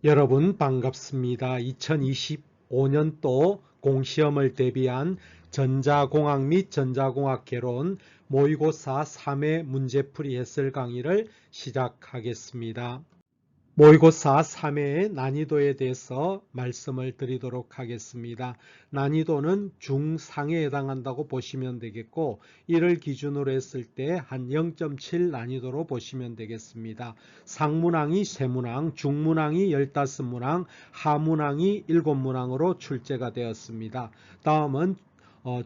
여러분 반갑습니다. 2025년도 공시험을 대비한 전자공학 및 전자공학 개론 모의고사 3회 문제풀이 해설 강의를 시작하겠습니다. 모의고사 3회의 난이도에 대해서 말씀을 드리도록 하겠습니다. 난이도는 중상에 해당한다고 보시면 되겠고, 이를 기준으로 했을 때 한 0.7 난이도로 보시면 되겠습니다. 상문항이 3문항, 중문항이 15문항, 하문항이 7문항으로 출제가 되었습니다. 다음은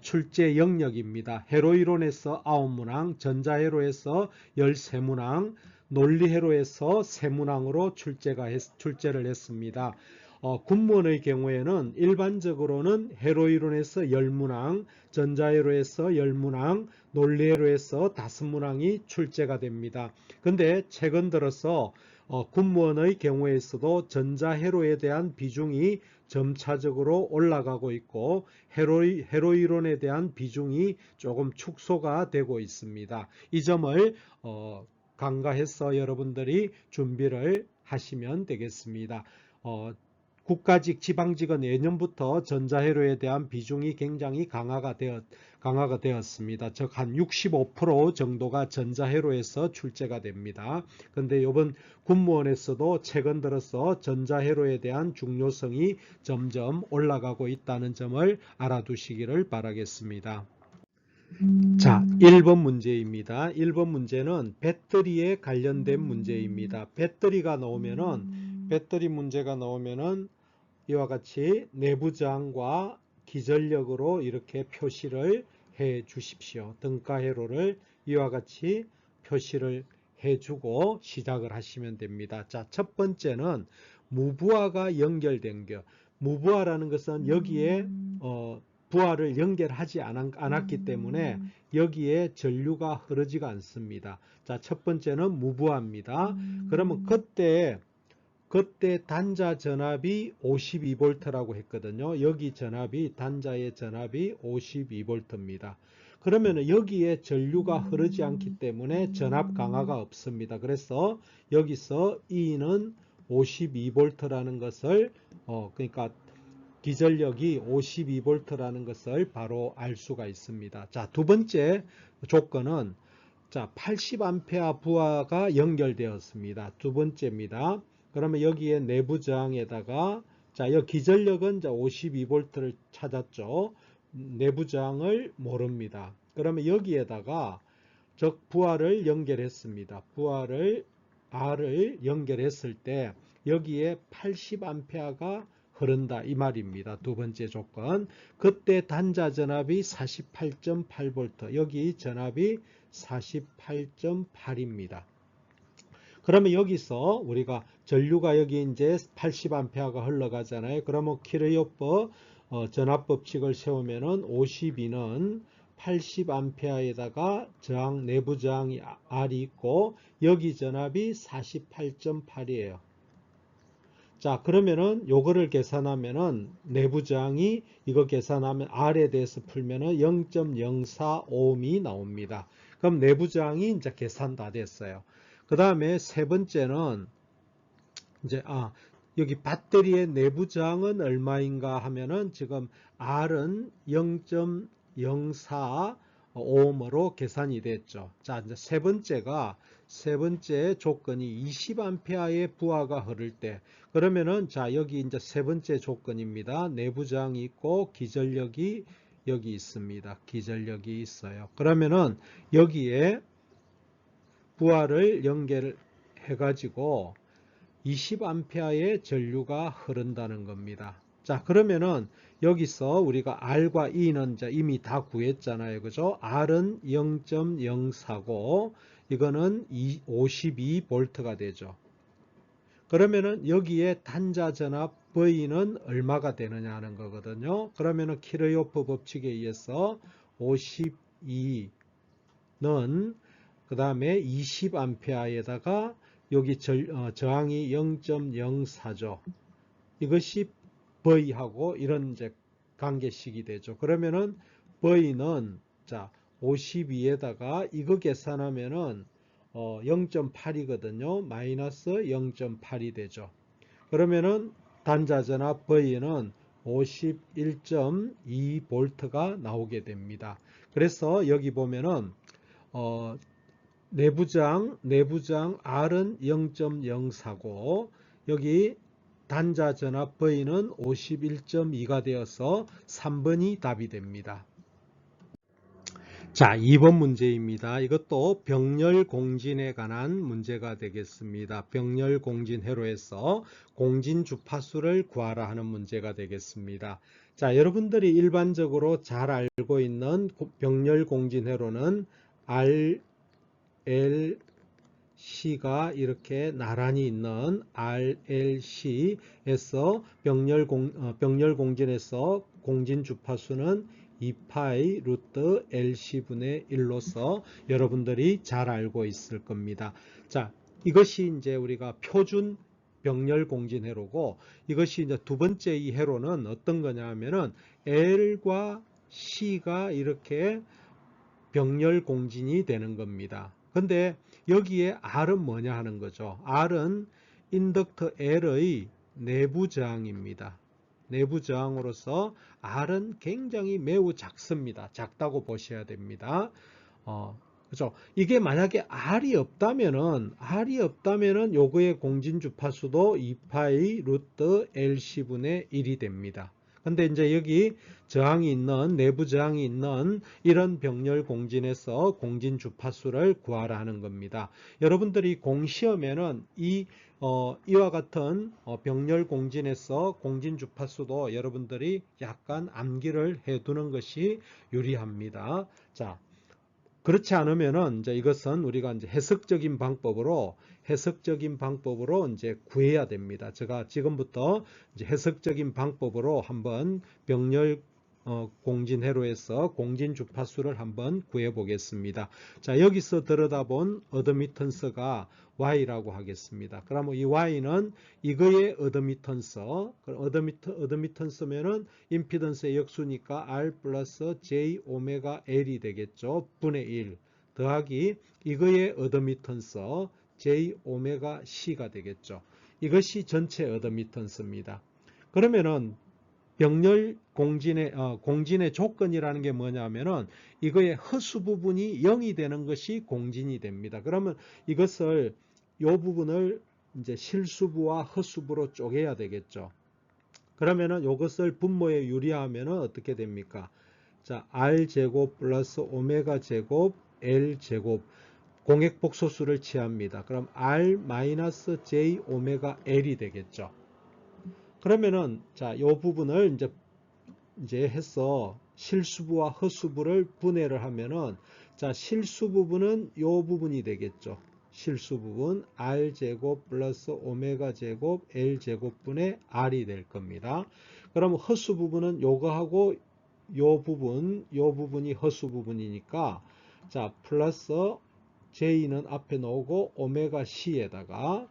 출제 영역입니다. 회로이론에서 9문항, 전자회로에서 13문항, 논리회로에서 3문항으로 출제를 했습니다. 군무원의 경우에는 일반적으로는 회로이론에서 10문항, 전자회로에서 10문항, 논리회로에서 5문항이 출제가 됩니다. 근데 최근 들어서 군무원의 경우에서도 전자회로에 대한 비중이 점차적으로 올라가고 있고 회로이론에 대한 비중이 조금 축소가 되고 있습니다. 이 점을 간과해서 여러분들이 준비를 하시면 되겠습니다. 국가직, 지방직은 예년부터 전자회로에 대한 비중이 굉장히 강화가 되었습니다. 즉 한 65% 정도가 전자회로에서 출제가 됩니다. 그런데 이번 군무원에서도 최근 들어서 전자회로에 대한 중요성이 점점 올라가고 있다는 점을 알아두시기를 바라겠습니다. 자, 1번 문제입니다. 1번 문제는 배터리에 관련된 문제입니다. 배터리 문제가 나오면은 이와 같이 내부저항과 기전력으로 이렇게 표시를 해 주십시오. 등가회로를 이와 같이 표시를 해주고 시작을 하시면 됩니다. 자, 첫 번째는 무부하가 연결된 겨. 무부하라는 것은 여기에 부하를 연결하지 않았기 때문에 여기에 전류가 흐르지가 않습니다. 자, 첫 번째는 무부하입니다. 그러면 그때 단자 전압이 52V라고 했거든요. 여기 단자의 전압이 52V입니다. 그러면 여기에 전류가 흐르지 않기 때문에 전압 강화가 없습니다. 그래서 여기서 E는 52V라는 것을 그러니까 기전력이 52V라는 것을 바로 알 수가 있습니다. 자, 두 번째 조건은 80A 부하가 연결되었습니다. 두 번째입니다. 그러면 여기에 내부 저항에다가 여기 기전력은 52V를 찾았죠. 내부 저항을 모릅니다. 그러면 여기에다가 부하를 연결했습니다. 부하를 R을 연결했을 때 여기에 80A가 흐른다 이 말입니다. 두 번째 조건. 그때 단자 전압이 48.8V, 여기 전압이 48.8입니다. 그러면 여기서 우리가 전류가 여기 이제 80A가 흘러가잖아요. 그러면 키르요프 전압 법칙을 세우면은 52는 80A에다가 저항, 내부 저항이 R이 있고 여기 전압이 48.8이에요. 자, 그러면은 요거를 계산하면은 내부 저항이 이거 계산하면 R에 대해서 풀면은 0.045ohm이 나옵니다. 그럼 내부 저항이 이제 계산 다 됐어요. 그 다음에 세 번째는 이제 여기 배터리의 내부 저항은 얼마인가 하면은 지금 R은 0.04 ohm으로 계산이 됐죠. 자, 이제 세 번째 조건이 20A의 부하가 흐를 때, 그러면은 여기 이제 세 번째 조건입니다. 내부 저항이 있고 기전력이 여기 있습니다. 기전력이 있어요. 그러면은 여기에 부하를 연결해 가지고 20A의 전류가 흐른다는 겁니다. 자, 그러면은 여기서 우리가 R과 E는 이미 다 구했잖아요. 그죠? R은 0.04고 이거는 52V가 되죠. 그러면은 여기에 단자 전압 V는 얼마가 되느냐 하는 거거든요. 그러면은 키르요프 법칙에 의해서 52는 그 다음에 20A에다가 여기 저항이 0.04죠. 이것이 V하고 이런 이제 관계식이 되죠. 그러면은 V는 52에다가 이거 계산하면은 0.8이거든요. 마이너스 0.8이 되죠. 그러면은 단자전압 V는 51.2V가 나오게 됩니다. 그래서 여기 보면은 내부장 R은 0.04고 여기 단자 전압 V는 51.2가 되어서 3번이 답이 됩니다. 자, 2번 문제입니다. 이것도 병렬 공진에 관한 문제가 되겠습니다. 병렬 공진 회로에서 공진 주파수를 구하라 하는 문제가 되겠습니다. 자, 여러분들이 일반적으로 잘 알고 있는 병렬 공진 회로는 R, L, C가 이렇게 나란히 있는 RLC에서 병렬 공진에서 공진 주파수는 2파이 루트 LC분의 1로서 여러분들이 잘 알고 있을 겁니다. 자, 이것이 이제 우리가 표준 병렬 공진 회로고, 이것이 이제 두 번째 이 회로는 어떤 거냐 하면은 L과 C가 이렇게 병렬 공진이 되는 겁니다. 근데 여기에 R은 뭐냐 하는 거죠. R은 인덕터 L의 내부 저항입니다. 내부 저항으로서 R은 굉장히 매우 작습니다. 작다고 보셔야 됩니다. 그죠? 이게 만약에 R이 없다면은 요거의 공진 주파수도 2파이 루트 LC분의 1이 됩니다. 근데 이제 여기 저항이 있는, 내부 저항이 있는 이런 병렬 공진에서 공진 주파수를 구하라 하는 겁니다. 여러분들이 공시험에는 이와 같은 병렬 공진에서 공진 주파수도 여러분들이 약간 암기를 해 두는 것이 유리합니다. 자, 그렇지 않으면은 이제 이것은 우리가 이제 해석적인 방법으로 이제 구해야 됩니다. 제가 지금부터 이제 해석적인 방법으로 한번 병렬 공진 회로에서 공진 주파수를 한번 구해 보겠습니다. 자, 여기서 들여다본 어드미턴스가 Y라고 하겠습니다. 그러면 이 Y는 이거의 어드미턴스, 어드미턴스면은 임피던스의 역수니까 R 플러스 J 오메가 L이 되겠죠. 분의 1 더하기 이거의 어드미턴스 J 오메가 C가 되겠죠. 이것이 전체 어드미턴스입니다. 그러면은 병렬 공진의 조건이라는 게 뭐냐면은 이거의 허수 부분이 0이 되는 것이 공진이 됩니다. 그러면 이것을 요 부분을 이제 실수부와 허수부로 쪼개야 되겠죠. 그러면은 이것을 분모에 유리하면은 어떻게 됩니까? 자, R 제곱 플러스 오메가 제곱 L 제곱 공액복소수를 취합니다. 그럼 R 마이너스 J 오메가 L이 되겠죠. 그러면은 자, 이 부분을 이제 해서 실수부와 허수부를 분해를 하면은 자, 실수 부분은 이 부분이 되겠죠. 실수 부분 R 제곱 플러스 오메가 제곱 L 제곱분의 R이 될 겁니다. 그러면 허수 부분은 요거하고 요 부분이 허수 부분이니까 자, 플러스 J는 앞에 놓고 오메가 C에다가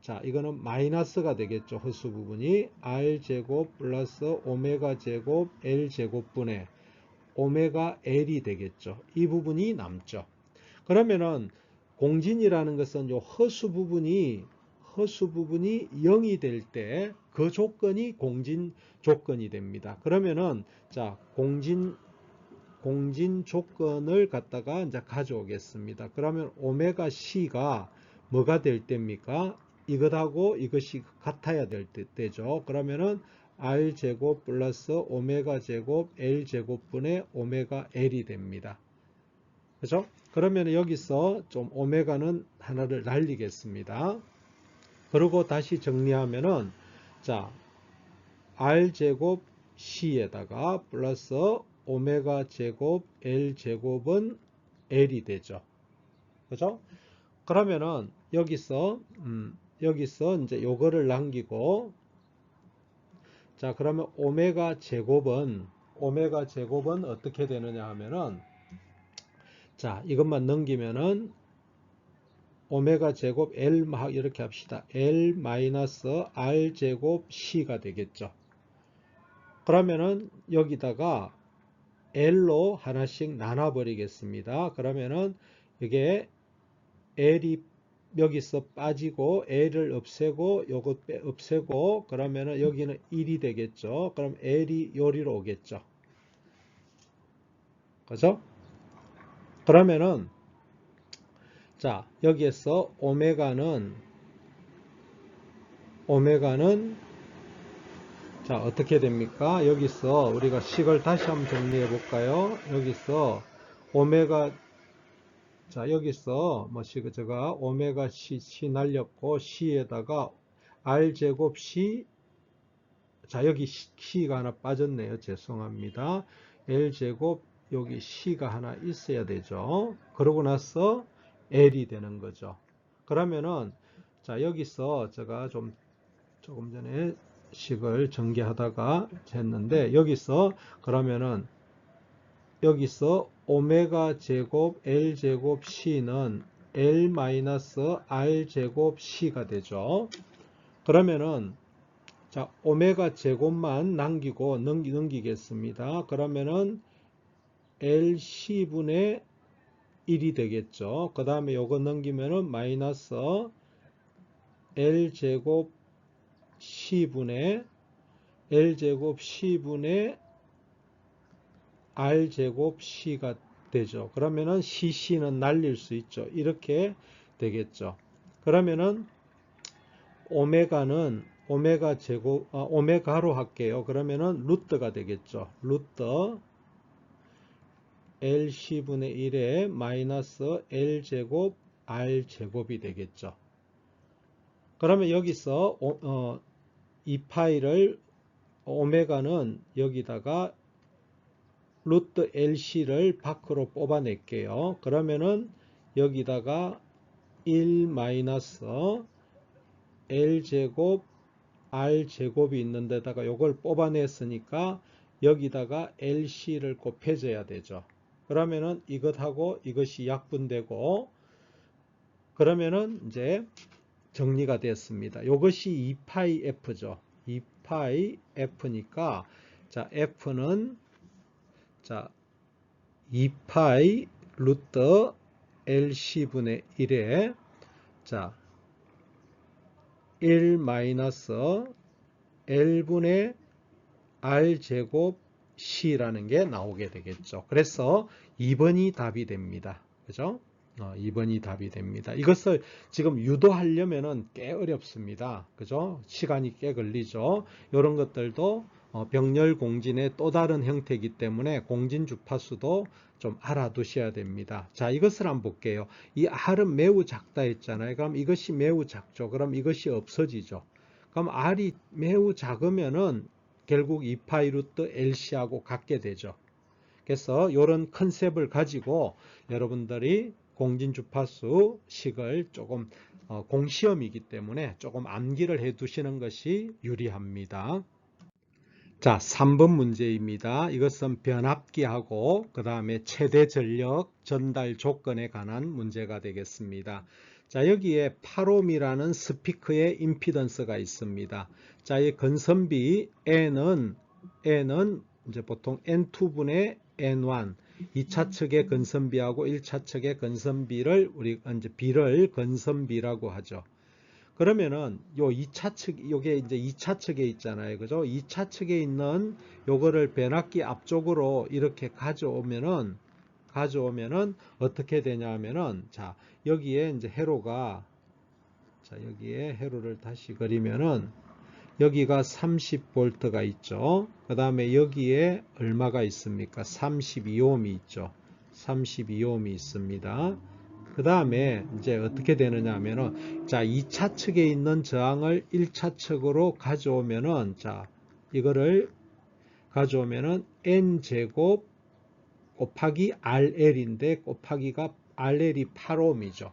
자, 이거는 마이너스가 되겠죠. 허수 부분이 R제곱 플러스 오메가 제곱 L제곱분의 오메가 L이 되겠죠. 이 부분이 남죠. 그러면은 공진이라는 것은 요 허수 부분이 0이 될 때 그 조건이 공진 조건이 됩니다. 그러면은 자, 공진 조건을 갖다가 이제 가져오겠습니다. 그러면 오메가 C가 뭐가 될 때입니까? 이것하고 이것이 같아야 될 때죠. 그러면은 R 제곱 플러스 오메가 제곱 L 제곱분의 오메가 L이 됩니다. 그죠? 그러면 여기서 좀 오메가는 하나를 날리겠습니다. 그리고 다시 정리하면은 자, R 제곱 C에다가 플러스 오메가 제곱 L 제곱은 L이 되죠. 그죠? 그러면은 여기서 이제 요거를 남기고 자, 그러면 오메가 제곱은 어떻게 되느냐 하면은 자, 이것만 넘기면은 오메가 제곱 L 이렇게 합시다. L 마이너스 R 제곱 C가 되겠죠. 그러면은 여기다가 L로 하나씩 나눠 버리겠습니다. 그러면은 이게 L이 여기서 빠지고 L을 없애고 요거 없애고 그러면은 여기는 1이 되겠죠. 그럼 L이 요리로 오겠죠. 그죠? 그러면은 자 여기에서 오메가는 자 어떻게 됩니까? 여기서 우리가 식을 다시 한번 정리해 볼까요? 여기서 오메가 자 여기서 뭐 제가 오메가 C 날렸고 C에다가 R제곱 C 자 여기 C가 하나 빠졌네요. 죄송합니다. L제곱 여기 C가 하나 있어야 되죠. 그러고 나서 L이 되는 거죠. 그러면은 자 여기서 제가 조금 전에 식을 전개하다가 했는데 여기서 그러면은 여기서 오메가 제곱 L 제곱 C는 L 마이너스 R 제곱 C가 되죠. 그러면은 자 오메가 제곱만 남기고 넘기겠습니다. 그러면은 LC분의 1이 되겠죠. 그 다음에 요거 넘기면은 마이너스 L제곱 C분의 L제곱 C분의 R제곱 C가 되죠. 그러면은 CC는 날릴 수 있죠. 이렇게 되겠죠. 그러면은 오메가는 오메가 제곱, 오메가로 할게요. 그러면은 루트가 되겠죠. 루트 LC분의 1에 마이너스 L제곱 R제곱이 되겠죠. 그러면 여기서 2파이를 오메가는 여기다가 루트 LC를 밖으로 뽑아낼게요. 그러면은 여기다가 1 마이너스 L제곱 R제곱이 있는 데다가 요걸 뽑아냈으니까 여기다가 LC를 곱해줘야 되죠. 그러면은 이것하고 이것이 약분되고 그러면은 이제 정리가 됐습니다. 이것이 2파이 F죠. 2파이 F니까 자 F는 자 2파이 루트 LC분의 1에 자 1 마이너스 L분의 R제곱 C라는 게 나오게 되겠죠. 그래서 2번이 답이 됩니다. 그죠? 2번이 답이 됩니다. 이것을 지금 유도하려면은 꽤 어렵습니다. 그죠? 시간이 꽤 걸리죠. 이런 것들도 병렬 공진의 또 다른 형태이기 때문에 공진 주파수도 좀 알아두셔야 됩니다. 자, 이것을 한번 볼게요. 이 R은 매우 작다 했잖아요. 그럼 이것이 매우 작죠. 그럼 이것이 없어지죠. 그럼 R이 매우 작으면은 결국 2파이 루트 LC하고 같게 되죠. 그래서 이런 컨셉을 가지고 여러분들이 공진주파수 식을 조금 공시험이기 때문에 조금 암기를 해 두시는 것이 유리합니다. 자, 3번 문제입니다. 이것은 변압기하고 그 다음에 최대 전력 전달 조건에 관한 문제가 되겠습니다. 자, 여기에 8옴이라는 스피커의 임피던스가 있습니다. 자, 이 건선비 N은 이제 보통 N2분의 N1 2차 측의 건선비하고 1차 측의 건선비를 우리 이제 B를 건선비라고 하죠. 그러면은 요 2차 측 요게 이제 2차 측에 있잖아요. 그죠? 2차 측에 있는 요거를 변압기 앞쪽으로 이렇게 가져오면은 어떻게 되냐면은 자, 여기에 이제 회로가 자, 여기에 회로를 다시 그리면은 여기가 30V가 있죠. 그 다음에 여기에 얼마가 있습니까? 32ohm이 있죠. 32ohm이 있습니다. 그 다음에 이제 어떻게 되느냐 하면은 자 2차 측에 있는 저항을 1차 측으로 가져오면은 자 이거를 가져오면은 n제곱 곱하기 RL인데 곱하기가 RL이 8ohm이죠.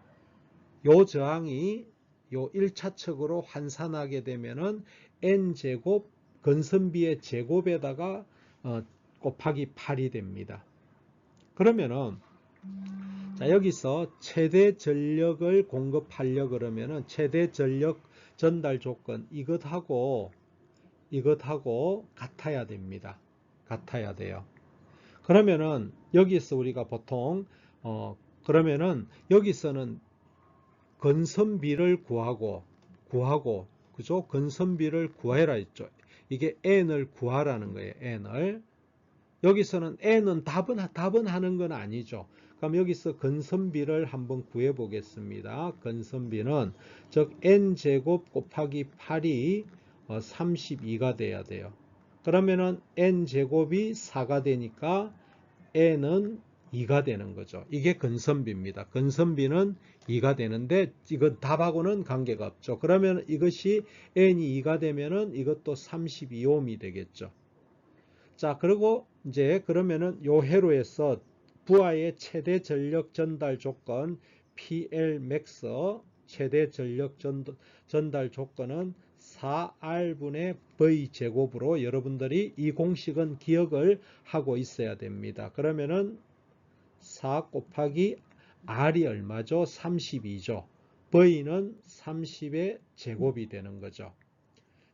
요 저항이 요 1차 측으로 환산하게 되면은 n제곱 건선비의 제곱에다가 곱하기 8이 됩니다. 그러면은 자 여기서 최대 전력을 공급하려 그러면은 최대 전력 전달 조건 이것하고 같아야 됩니다. 같아야 돼요. 그러면은 여기서 우리가 보통 그러면은 여기서는 건선비를 구하고, 그죠? 건선비를 구해라 했죠. 이게 n을 구하라는 거예요. n을. 여기서는 n은 답은 하는 건 아니죠. 그럼 여기서 건선비를 한번 구해 보겠습니다. 건선비는 즉 n제곱 곱하기 8이 32가 돼야 돼요. 그러면은 n제곱이 4가 되니까 n은 2가 되는 거죠. 이게 건선비입니다. 건선비는 2가 되는데 이건 답하고는 관계가 없죠. 그러면 이것이 n이 2가 되면은 이것도 32옴이 되겠죠. 자, 그리고 이제 그러면은 요 회로에서 부하의 최대 전력 전달 조건 PLmax 최대 전력 전달 조건은 4R분의 V 제곱으로 여러분들이 이 공식은 기억을 하고 있어야 됩니다. 그러면은 4 곱하기 R이 얼마죠? 32죠. V는 30의 제곱이 되는 거죠.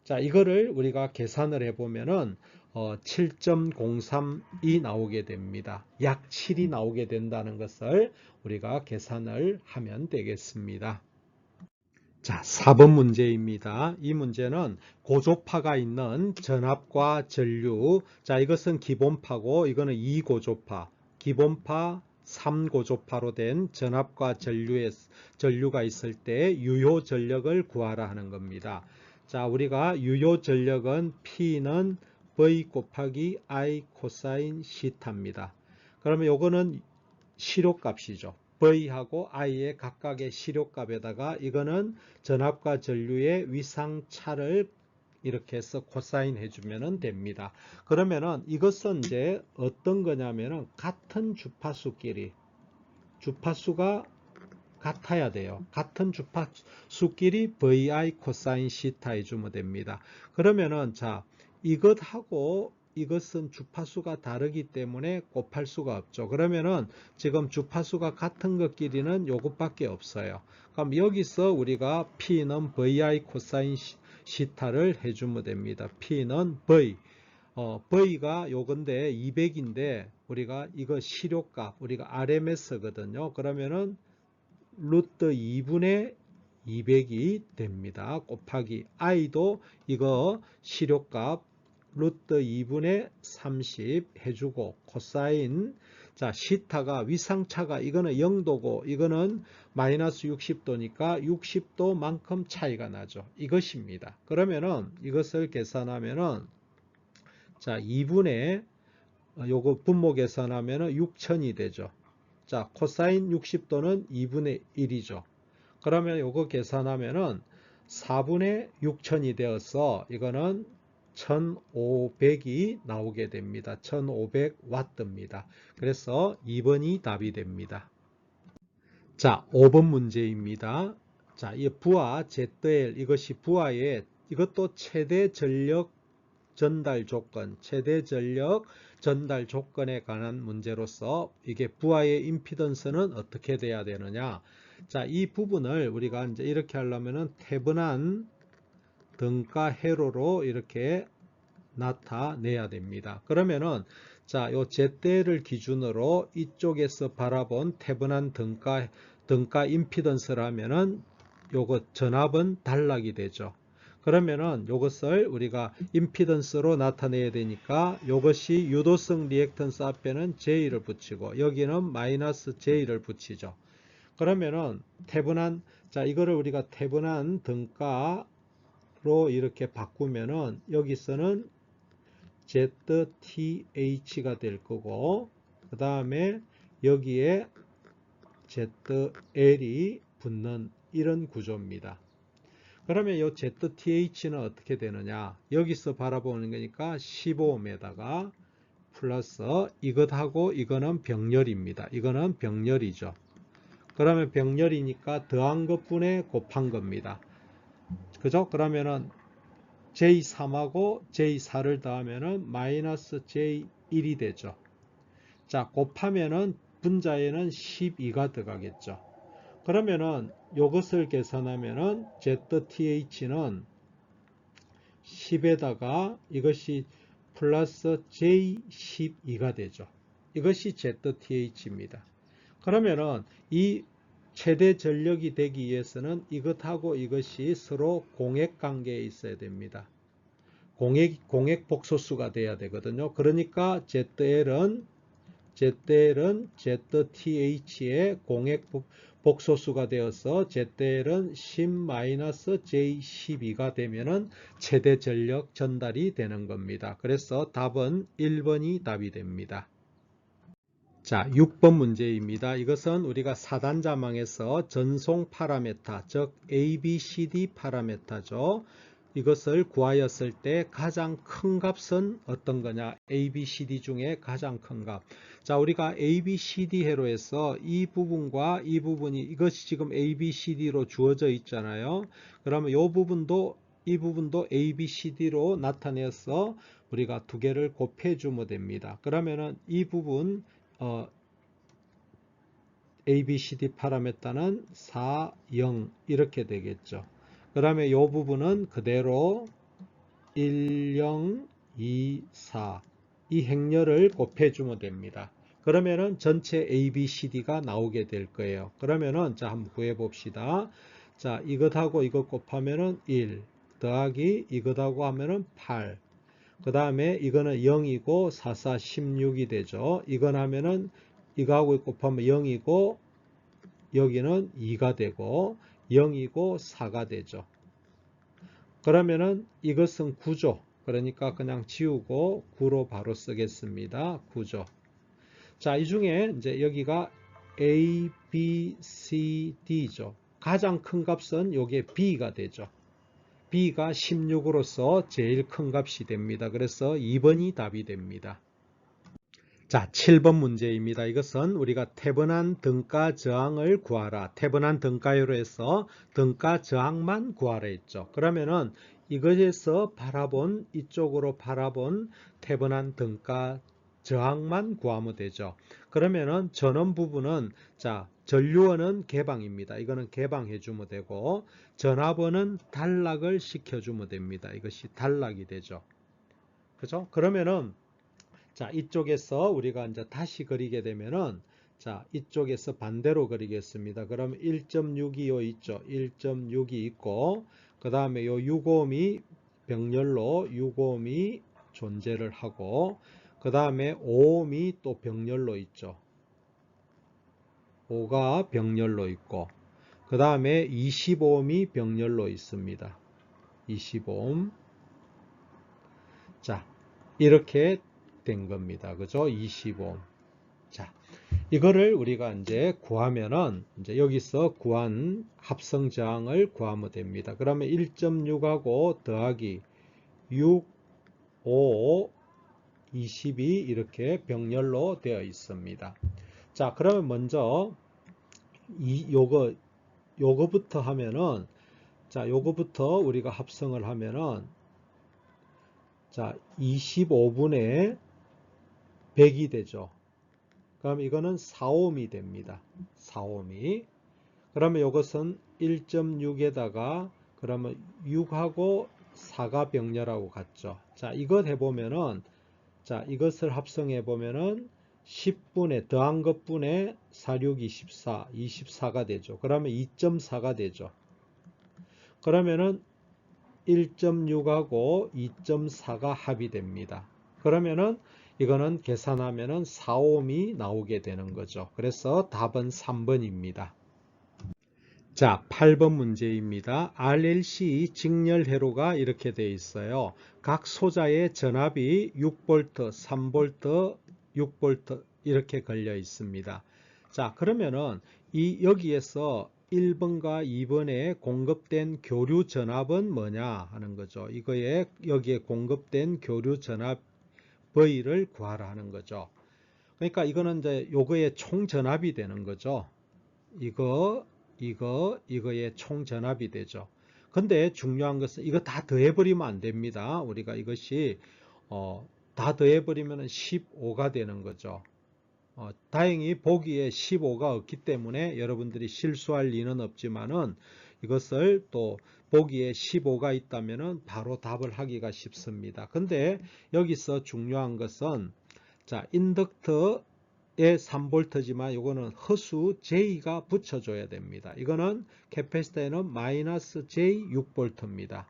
자, 이거를 우리가 계산을 해보면은 7.03이 나오게 됩니다. 약 7이 나오게 된다는 것을 우리가 계산을 하면 되겠습니다. 자, 4번 문제입니다. 이 문제는 고조파가 있는 전압과 전류. 자, 이것은 기본파고 이거는 2고조파. 기본파 3고조파로 된 전압과 전류가 있을 때 유효 전력을 구하라 하는 겁니다. 자, 우리가 유효 전력은 P는 V 곱하기 I 코사인 시타입니다. 그러면 요거는 시료값이죠. V하고 I의 각각의 시료값에다가 이거는 전압과 전류의 위상차를 이렇게 해서 코사인 해주면 됩니다. 그러면은 이것은 이제 어떤 거냐면은 같은 주파수끼리 주파수가 같아야 돼요. 같은 주파수끼리 VI 코사인 시타 해주면 됩니다. 그러면은 자, 이것하고 이것은 주파수가 다르기 때문에 곱할 수가 없죠. 그러면은 지금 주파수가 같은 것끼리는 요것밖에 없어요. 그럼 여기서 우리가 P는 VI 코사인 시타를 해주면 됩니다. P는 V. V가 요건데 200인데 우리가 이거 시료값, 우리가 RMS거든요. 그러면은 루트 2분의 200이 됩니다. 곱하기 I도 이거 시료값 루트 2분의 30 해주고 코사인 자 시타가 위상차가 이거는 0도고 이거는 마이너스 60도니까 60도만큼 차이가 나죠. 이것입니다. 그러면은 이것을 계산하면은 자 2분의 요거 분모 계산하면은 6000이 되죠. 자, 코사인 60도는 2분의 1이죠. 그러면 요거 계산하면은 4분의 6000이 되어서 이거는 1500이 나오게 됩니다. 1500와트입니다. 그래서 2번이 답이 됩니다. 자, 5번 문제입니다. 자, 이 부하 ZL 이것이 부하의 이것도 최대 전력 전달 조건, 최대 전력 전달 조건에 관한 문제로서 이게 부하의 임피던스는 어떻게 돼야 되느냐. 자, 이 부분을 우리가 이제 이렇게 하려면은 태분한 등가 회로로 이렇게 나타내야 됩니다. 그러면은 자, 요 ZL을 기준으로 이쪽에서 바라본 태분한 등가 임피던스라면은 요거 전압은 단락이 되죠. 그러면은 이것을 우리가 임피던스로 나타내야 되니까 이것이 유도성 리액턴스 앞에는 J를 붙이고 여기는 마이너스 J를 붙이죠. 그러면은 태분한 자 이거를 우리가 태분한 등가로 이렇게 바꾸면은 여기서는 ZTH가 될 거고 그 다음에 여기에 ZL이 붙는 이런 구조입니다. 그러면 이 ZTH는 어떻게 되느냐? 여기서 바라보는 거니까 15m에다가 플러스 이것하고 이거는 병렬입니다. 이거는 병렬이죠. 그러면 병렬이니까 더한 것분에 곱한 겁니다. 그죠? 그러면은 J3하고 J4를 더하면은 마이너스 J1이 되죠. 자, 곱하면은 분자에는 12가 들어가겠죠. 그러면은 이것을 계산하면은 ZTH는 10에다가 이것이 플러스 J12가 되죠. 이것이 ZTH입니다. 그러면은 이 최대 전력이 되기 위해서는 이것하고 이것이 서로 공액 관계에 있어야 됩니다. 공액 복소수가 돼야 되거든요. 그러니까 ZL은 ZTH의 공액 복소수가 되어서 ZL은 10-J12가 되면은 최대 전력 전달이 되는 겁니다. 그래서 답은 1번이 답이 됩니다. 자, 6번 문제입니다. 이것은 우리가 4단자망에서 전송 파라메타, 즉 ABCD 파라메타죠. 이것을 구하였을 때 가장 큰 값은 어떤 거냐? ABCD 중에 가장 큰 값. 자, 우리가 ABCD 해로 해서 이 부분과 이 부분이 이것이 지금 ABCD로 주어져 있잖아요. 그러면 이 부분도 ABCD로 나타내서 우리가 두 개를 곱해주면 됩니다. 그러면은 이 부분 ABCD 파라메타는 4, 0 이렇게 되겠죠. 그러면 이 부분은 그대로 1, 0, 2, 4 이 행렬을 곱해주면 됩니다. 그러면은 전체 ABCD가 나오게 될 거예요. 그러면은 자 한번 구해 봅시다. 자, 이것하고 이것 곱하면은 1 더하기 이것하고 하면은 8. 그 다음에 이거는 0이고 4, 4, 16이 되죠. 이건 하면은 이거하고 곱하면 0이고 여기는 2가 되고 0이고 4가 되죠. 그러면은 이것은 9죠. 그러니까 그냥 지우고 9로 바로 쓰겠습니다. 9죠. 자, 이 중에 이제 여기가 A, B, C, D죠. 가장 큰 값은 요게 B가 되죠. B가 16으로서 제일 큰 값이 됩니다. 그래서 2번이 답이 됩니다. 자, 7번 문제입니다. 이것은 우리가 태분한 등가 저항을 구하라. 태분한 등가율로 해서 등가 저항만 구하라 했죠. 그러면은 이것에서 바라본 이쪽으로 바라본 태분한 등가 저항만 구하면 되죠. 그러면은 전원 부분은 자, 전류원은 개방입니다. 이거는 개방해 주면 되고 전압원은 단락을 시켜 주면 됩니다. 이것이 단락이 되죠. 그죠? 그러면은 자, 이쪽에서 우리가 이제 다시 그리게 되면은 자, 이쪽에서 반대로 그리겠습니다. 그러면 1.625 있죠. 1.6이 있고 그 다음에 요 6옴이 병렬로 6옴이 존재를 하고 그 다음에 5옴이 또 병렬로 있죠. 5가 병렬로 있고 그 다음에 25옴이 병렬로 있습니다. 25옴. 자, 이렇게 된 겁니다. 그죠? 25옴. 자, 이거를 우리가 이제 구하면은 이제 여기서 구한 합성 저항을 구하면 됩니다. 그러면 1.6하고 더하기 6, 5, 22 이렇게 병렬로 되어 있습니다. 자, 그러면 먼저 요거부터 하면은 자, 요거부터 우리가 합성을 하면은 자, 25분의 100이 되죠. 그럼 이거는 4옴이 됩니다. 4옴이. 그러면 이것은 1.6에다가 그러면 6하고 4가 병렬하고 같죠. 자, 이것 해보면은 자, 이것을 합성해 보면은 10분의 더한 것분의 4, 6, 24, 24가 되죠. 그러면 2.4가 되죠. 그러면은 1.6하고 2.4가 합이 됩니다. 그러면은 이거는 계산하면은 4옴이 나오게 되는 거죠. 그래서 답은 3번입니다. 자, 8번 문제입니다. RLC 직렬 회로가 이렇게 되어 있어요. 각 소자의 전압이 6V, 3V, 6V 이렇게 걸려 있습니다. 자, 그러면은 여기에서 1번과 2번에 공급된 교류 전압은 뭐냐 하는 거죠. 여기에 공급된 교류 전압 V를 구하라 하는 거죠. 그러니까 이거는 이제 요거의 총 전압이 되는 거죠. 이거의 총 전압이 되죠. 근데 중요한 것은 이거 다 더해버리면 안 됩니다. 우리가 이것이 다 더해버리면 15가 되는 거죠. 다행히 보기에 15가 없기 때문에 여러분들이 실수할 리는 없지만은 이것을 또 보기에 15가 있다면은 바로 답을 하기가 쉽습니다. 근데 여기서 중요한 것은 자, 인덕터 3V지만 이거는 허수 J가 붙여줘야 됩니다. 이거는 캐패시터에는 마이너스 J 6V입니다.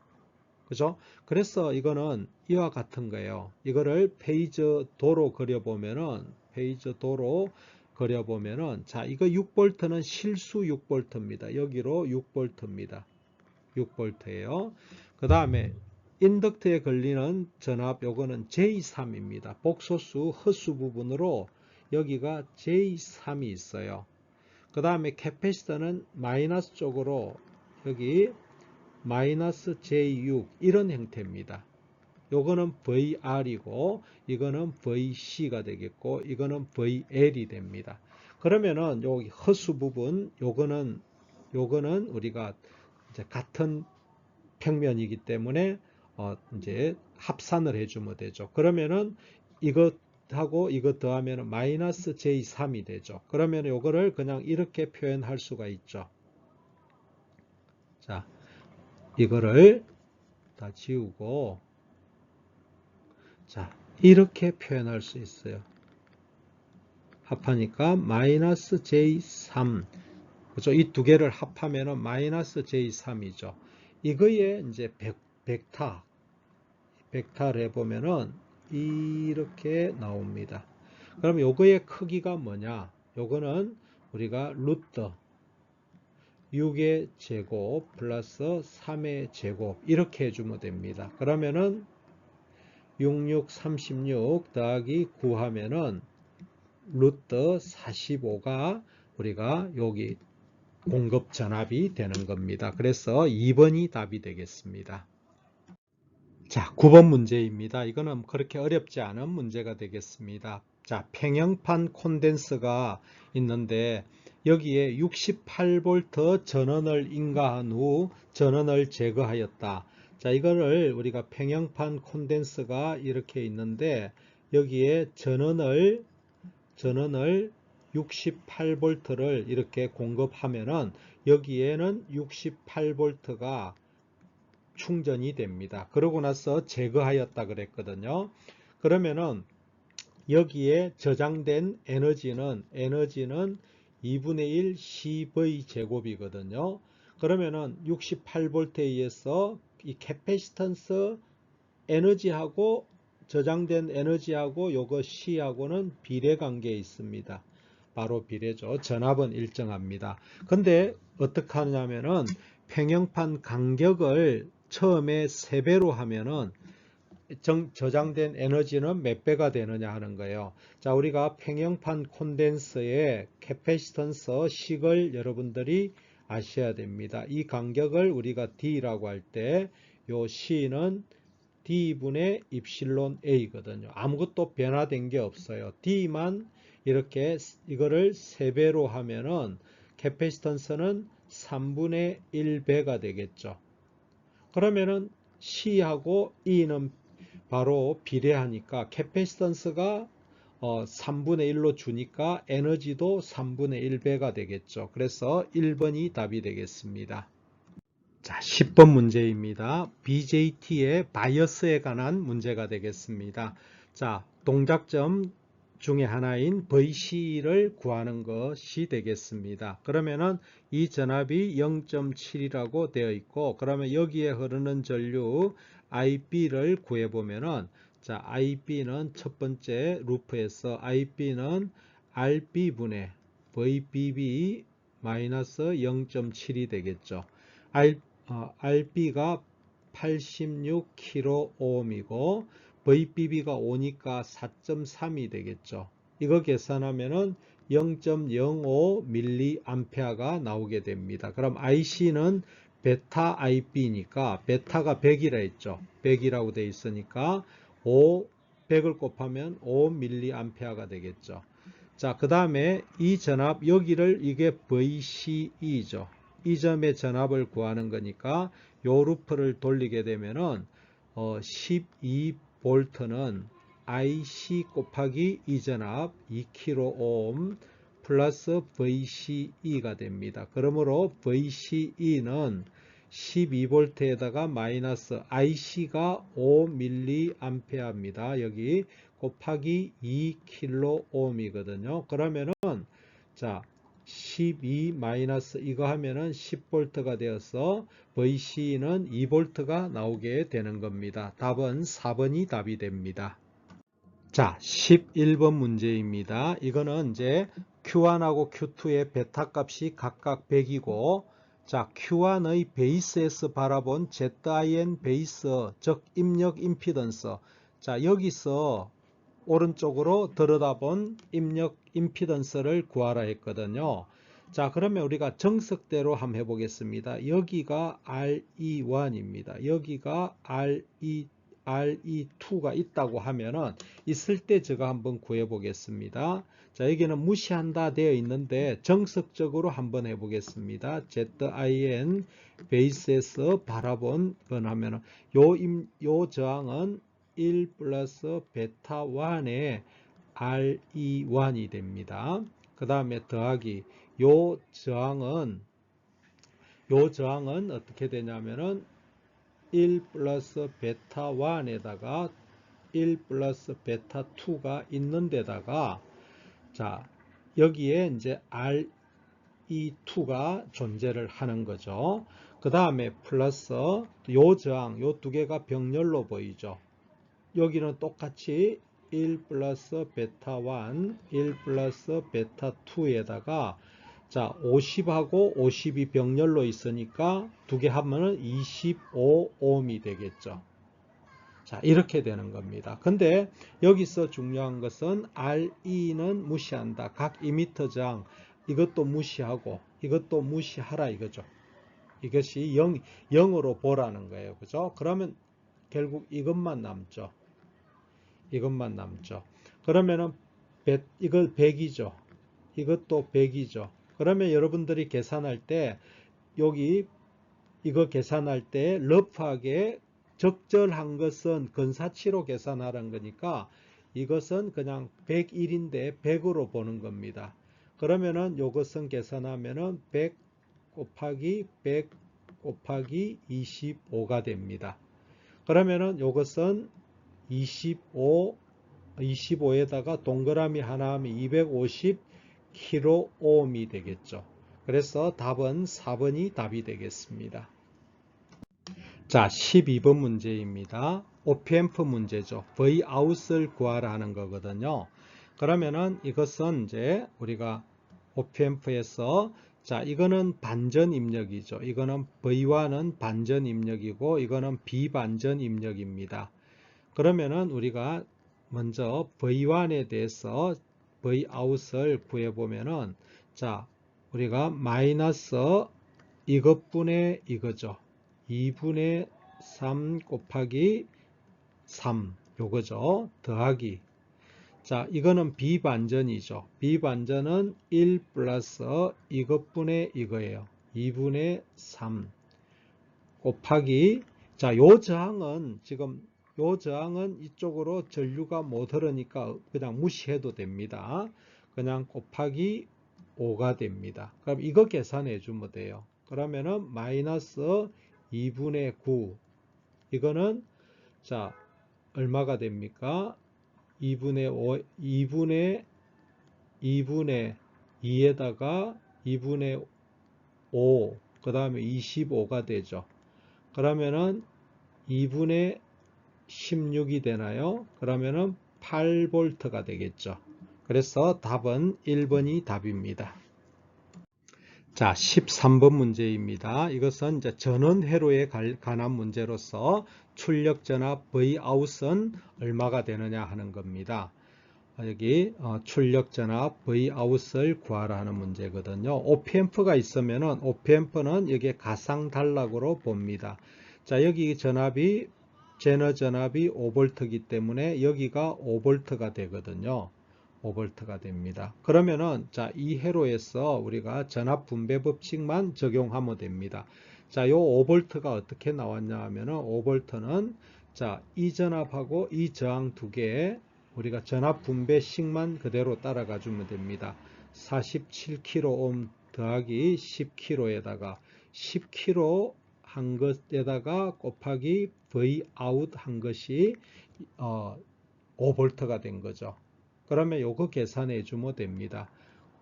그죠? 그래서 이거는 이와 같은 거예요. 이거를 페이저도로 그려보면은, 자, 이거 6V는 실수 6V입니다. 여기로 6V입니다. 6V예요. 그 다음에 인덕트에 걸리는 전압, 요거는 J3입니다. 복소수 허수 부분으로 여기가 J3이 있어요. 그 다음에 캐패시터는 마이너스 쪽으로 여기 마이너스 J6 이런 형태입니다. 요거는 VR이고 이거는 VC가 되겠고 이거는 VL이 됩니다. 그러면은 여기 허수 부분 요거는 우리가 이제 같은 평면이기 때문에 이제 합산을 해주면 되죠. 그러면은 이것하고 이것 더하면 마이너스 J3이 되죠. 그러면 요거를 그냥 이렇게 표현할 수가 있죠. 자, 이거를 다 지우고, 자, 이렇게 표현할 수 있어요. 합하니까 마이너스 J3, 그죠? 이 두 개를 합하면은 마이너스 J3이죠. 이거에 이제 벡터를 해보면은 이렇게 나옵니다. 그럼 요거의 크기가 뭐냐? 요거는 우리가 루트 6의 제곱 플러스 3의 제곱 이렇게 해주면 됩니다. 그러면은 66, 36 더하기 9 하면은 루트 45가 우리가 여기 공급 전압이 되는 겁니다. 그래서 2번이 답이 되겠습니다. 자, 9번 문제입니다. 이거는 그렇게 어렵지 않은 문제가 되겠습니다. 자, 평형판 콘덴서가 있는데 여기에 68V 전원을 인가한 후 전원을 제거하였다. 자, 이거를 우리가 평형판 콘덴서가 이렇게 있는데 여기에 전원을 68V를 이렇게 공급하면은 여기에는 68V가 충전이 됩니다. 그러고 나서 제거하였다 그랬거든요. 그러면은 여기에 저장된 에너지는 2분의 1 CV 제곱이거든요. 그러면은 68V에 의해서 이 캐패시턴스 에너지하고 저장된 에너지하고 요거 C하고는 비례 관계에 있습니다. 바로 비례죠. 전압은 일정합니다. 근데 어떻게 하냐면은 평형판 간격을 처음에 3배로 하면은 저장된 에너지는 몇 배가 되느냐 하는 거예요. 자, 우리가 평형판 콘덴서의 캐패시턴스 식을 여러분들이 아셔야 됩니다. 이 간격을 우리가 D라고 할 때 요 C는 D분의 입실론 A거든요. 아무것도 변화된 게 없어요. D만 이렇게 이거를 3배로 하면은 캐패시턴스는 3분의 1배가 되겠죠. 그러면은 C하고 E는 바로 비례하니까 캐패시턴스가 3분의 1로 주니까 에너지도 3분의 1배가 되겠죠. 그래서 1번이 답이 되겠습니다. 자, 10번 문제입니다. BJT의 바이어스에 관한 문제가 되겠습니다. 자, 동작점 중에 하나인 VC를 구하는 것이 되겠습니다. 그러면은 이 전압이 0.7이라고 되어 있고, 그러면 여기에 흐르는 전류 IB를 구해보면은, 자, IB는 첫 번째 루프에서 IB는 RB분의 VBB 마이너스 0.7이 되겠죠. RB가 86kΩ이고 VBB가 5니까 4.3이 되겠죠. 이거 계산하면은 0.05mA가 나오게 됩니다. 그럼 IC는 베타 IB니까 베타가 100이라 했죠. 100이라고 되어 있으니까 100을 곱하면 5mA가 되겠죠. 자, 그 다음에 이 전압 여기를 이게 VCE죠. 이 점의 전압을 구하는 거니까 요 루프를 돌리게 되면은 12V는 IC 곱하기 이 전압 2kΩ 플러스 VCE가 됩니다. 그러므로 VCE는 12V에다가 마이너스 IC가 5mA입니다. 여기 곱하기 2kΩ이거든요. 그러면은 자 12 마이너스 이거 하면은 10V가 되어서 VC는 2V가 나오게 되는 겁니다. 답은 4번이 답이 됩니다. 자, 11번 문제입니다. 이거는 이제 Q1하고 Q2의 베타 값이 각각 100이고, 자, Q1의 베이스에서 바라본 ZIN 베이스, 즉 입력 임피던스. 자, 여기서 오른쪽으로 들여다본 입력 임피던스를 구하라 했거든요. 자, 그러면 우리가 정석대로 한번 해보겠습니다. 여기가 RE1입니다. 여기가 RE2가 있다고 하면은 있을 때 제가 한번 구해 보겠습니다. 자, 여기는 무시한다 되어 있는데 정석적으로 한번 해 보겠습니다. ZIN 베이스에서 바라본 건 하면은 요 저항은 1 플러스 베타 1의 RE1이 됩니다. 그 다음에 더하기 요 저항은 어떻게 되냐면은 1 플러스 베타 1에다가 1 플러스 베타 2가 있는 데다가 자 여기에 이제 RE2가 존재를 하는 거죠. 그 다음에 플러스 요 저항 요 두 개가 병렬로 보이죠. 여기는 똑같이 1 플러스 베타 1 1 플러스 베타 2에다가 자 50하고 50이 병렬로 있으니까 두 개 하면은 25ohm이 되겠죠. 자, 이렇게 되는 겁니다. 근데 여기서 중요한 것은 RE는 무시한다. 각 이미터 저항 이것도 무시하고 이것도 무시하라 이거죠. 이것이 0으로 보라는 거예요. 그죠? 그러면 결국 이것만 남죠. 이것만 남죠. 그러면은 이걸 100이죠. 이것도 100이죠. 그러면 여러분들이 계산할 때 여기 이거 계산할 때 러프하게 적절한 것은 근사치로 계산하라는 거니까 이것은 그냥 101인데 100으로 보는 겁니다. 그러면은 이것은 계산하면은 100 곱하기 100 곱하기 25가 됩니다. 그러면은 이것은 25에다가 동그라미 하나 하면 250kΩ이 되겠죠. 그래서 답은 4번이 답이 되겠습니다. 자, 12번 문제입니다. OP앰프 문제죠. Vout을 구하라 하는 거거든요. 그러면은 이것은 이제 우리가 OP앰프에서 자, 이거는 반전 입력이죠. 이거는 V1은 반전 입력이고 이거는 비반전 입력입니다. 그러면은 우리가 먼저 V1에 대해서 Vout을 구해 보면은 자, 우리가 마이너스 이것분의 이거죠. 2분의 3 곱하기 3 요거죠. 더하기 자 이거는 비반전이죠. 비반전은 1 플러스 이것분의 이거예요. 2분의 3 곱하기 자 요 저항은 지금 요 저항은 이쪽으로 전류가 못 흐르니까 그냥 무시해도 됩니다. 그냥 곱하기 5가 됩니다. 그럼 이거 계산해 주면 돼요. 그러면은 마이너스 2분의 9 이거는 자 얼마가 됩니까? 2분의 5 2분의 2에다가 2분의 5 그 다음에 25가 되죠. 그러면은 2분의 16이 되나요? 그러면은 8V가 되겠죠. 그래서 답은 1번이 답입니다. 자, 13번 문제입니다. 이것은 이제 전원 회로에 관한 문제로서 출력 전압 Vout은 얼마가 되느냐 하는 겁니다. 여기 출력 전압 Vout을 구하라 하는 문제거든요. OP앰프가 있으면은 OP앰프는 여기에 가상 단락으로 봅니다. 자, 여기 전압이 제너 전압이 5V이기 때문에 여기가 5V가 되거든요. 5V가 됩니다. 그러면은 자, 이 회로에서 우리가 전압 분배 법칙만 적용하면 됩니다. 자, 요 5V가 어떻게 나왔냐 하면은 5V는 자, 이 전압하고 이 저항 두 개에 우리가 전압 분배식만 그대로 따라가 주면 됩니다. 47kΩ 더하기 10kg에다가 10kg 한 것에다가 곱하기 Vout 한 것이 5V가 된 거죠. 그러면 요거 계산해 주면 됩니다.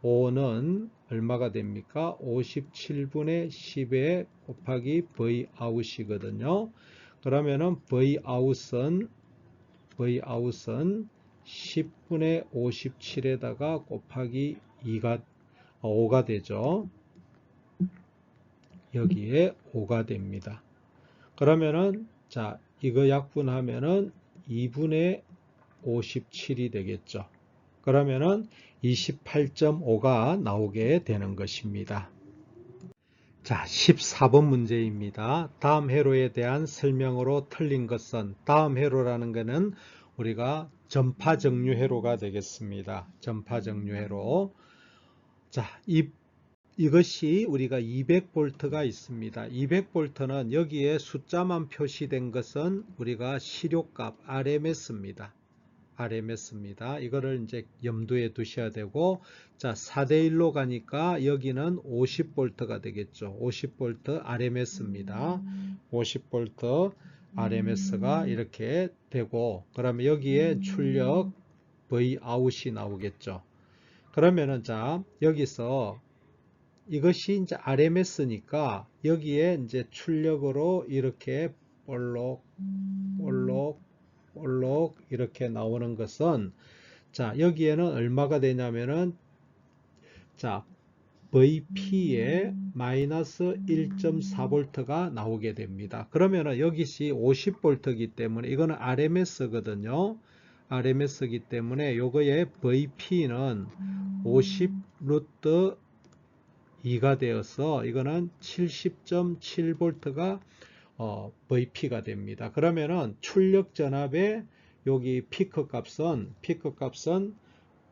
5는 얼마가 됩니까? 57분의 10에 곱하기 Vout이거든요. 그러면은 Vout은 10분의 57에다가 곱하기 5가 되죠. 여기에 5가 됩니다. 그러면은 자, 이거 약분하면은 2분의 57이 되겠죠. 그러면은 28.5가 나오게 되는 것입니다. 자, 14번 문제입니다. 다음 회로에 대한 설명으로 틀린 것은, 다음 회로라는 것은 우리가 전파정류 회로가 되겠습니다. 전파정류 회로. 자, 이것이 우리가 200V가 있습니다. 200V는 여기에 숫자만 표시된 것은 우리가 시료값 RMS입니다. RMS입니다. 이거를 이제 염두에 두셔야 되고, 자, 4대1로 가니까 여기는 50V가 되겠죠. 50V RMS입니다. 50V RMS가 이렇게 되고, 그러면 여기에 출력 Vout이 나오겠죠. 그러면은 자, 여기서 이것이 이제 RMS니까 여기에 이제 출력으로 이렇게 볼록 이렇게 나오는 것은, 자, 여기에는 얼마가 되냐면은, 자, VP에 마이너스 1.4V가 나오게 됩니다. 그러면은 여기시 50V이기 때문에 이거는 RMS거든요. RMS이기 때문에 요거의 VP는 50 루트 2가 되어서 이거는 70.7V가 VP가 됩니다. 그러면은 출력 전압의 여기 피크 값은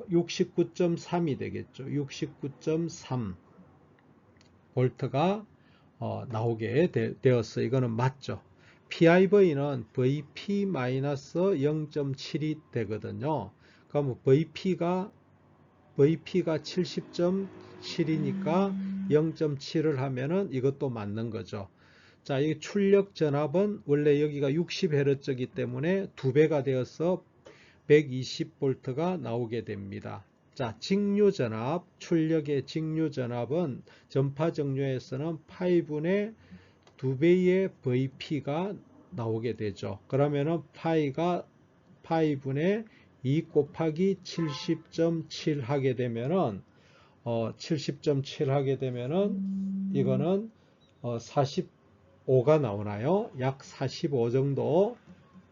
69.3이 되겠죠. 69.3 볼트가 나오게 되었어. 이거는 맞죠. PIV는 VP-0.7이 되거든요. 그러면 VP가 70.7이니까 0.7을 하면은 이것도 맞는 거죠. 자, 이 출력 전압은 원래 여기가 60Hz이기 때문에 2배가 되어서 120V가 나오게 됩니다. 자, 직류 전압, 출력의 직류 전압은 전파 정류에서는 파이분의 2배의 VP가 나오게 되죠. 그러면은 파이가 파이분의 2 곱하기 70.7 하게 되면은 70.7 하게 되면은 이거는 45가 나오나요? 약 45 정도,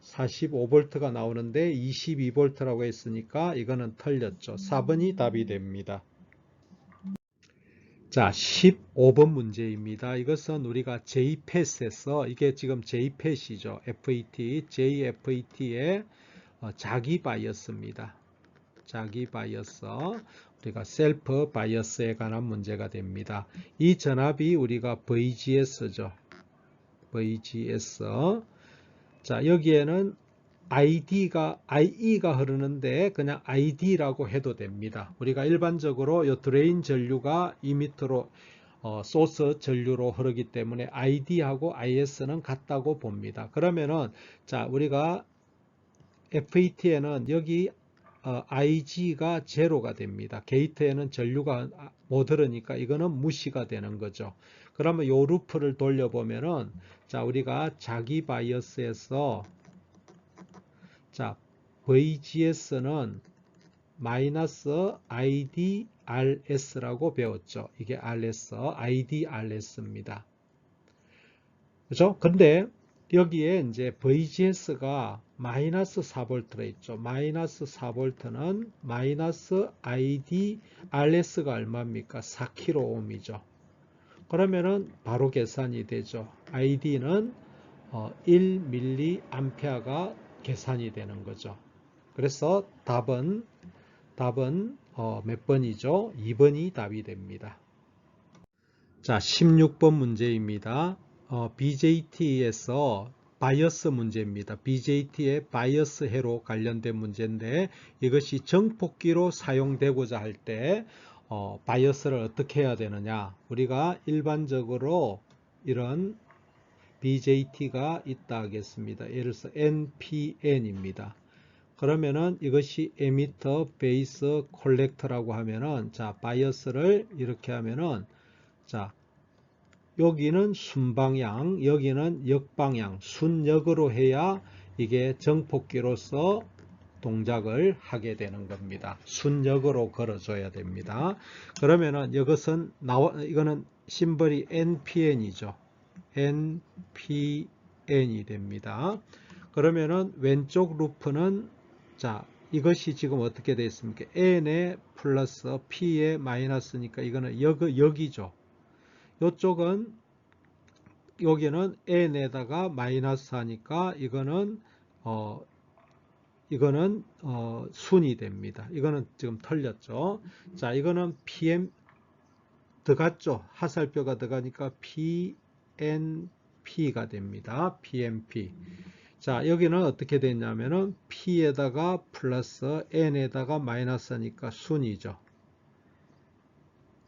45V가 나오는데 22V라고 했으니까 이거는 틀렸죠. 4번이 답이 됩니다. 자, 15번 문제입니다. 이것은 우리가 JFET에서, 이게 지금 JFET이죠. FET, JFET의 자기 바이어스입니다. 자기 바이어스, 우리가 셀프 바이어스에 관한 문제가 됩니다. 이 전압이 우리가 VGS죠. VGS. 자, 여기에는 IE가 흐르는데 그냥 ID라고 해도 됩니다. 우리가 일반적으로 이 드레인 전류가 이 밑으로 소스 전류로 흐르기 때문에 ID하고 IS는 같다고 봅니다. 그러면은 자, 우리가 FET에는 여기 IG가 제로가 됩니다. 게이트에는 전류가 못 흐르니까 이거는 무시가 되는 거죠. 그러면 요 루프를 돌려보면은, 자, 우리가 자기 바이어스에서, 자, VGS는 마이너스 IDRS라고 배웠죠. 이게 RS, IDRS입니다. 그죠? 근데 여기에 이제 VGS가 마이너스 4V라 있죠. 마이너스 4V는 마이너스 IDRS가 얼마입니까? 4kΩ이죠. 그러면은 바로 계산이 되죠. ID는 1mA가 계산이 되는 거죠. 그래서 답은 몇 번이죠? 2번이 답이 됩니다. 자, 16번 문제입니다. BJT에서 바이어스 문제입니다. BJT의 바이어스 해로 관련된 문제인데, 이것이 정폭기로 사용되고자 할 때 바이어스를 어떻게 해야 되느냐. 우리가 일반적으로 이런 BJT가 있다 하겠습니다. 예를 들어서 NPN입니다. 그러면은 이것이 에미터, 베이스, 콜렉터라고 하면은 자, 바이어스를 이렇게 하면은 자, 여기는 순방향, 여기는 역방향, 순역으로 해야 이게 정폭기로서 동작을 하게 되는 겁니다. 순역으로 걸어줘야 됩니다. 그러면은 이것은 이거는 심벌이 NPN이죠. NPN이 됩니다. 그러면은 왼쪽 루프는 자, 이것이 지금 어떻게 되어 있습니까? N에 플러스 P에 마이너스니까 이거는 여기죠. 이쪽은 여기는 N에다가 마이너스 하니까 이거는 순이 됩니다. 이거는 지금 틀렸죠. 자, 이거는 PM 들어갔죠. 하살표가 들어가니까 PNP가 됩니다. PNP. 자, 여기는 어떻게 됐냐면은 P에다가 플러스 N에다가 마이너스니까 순이죠.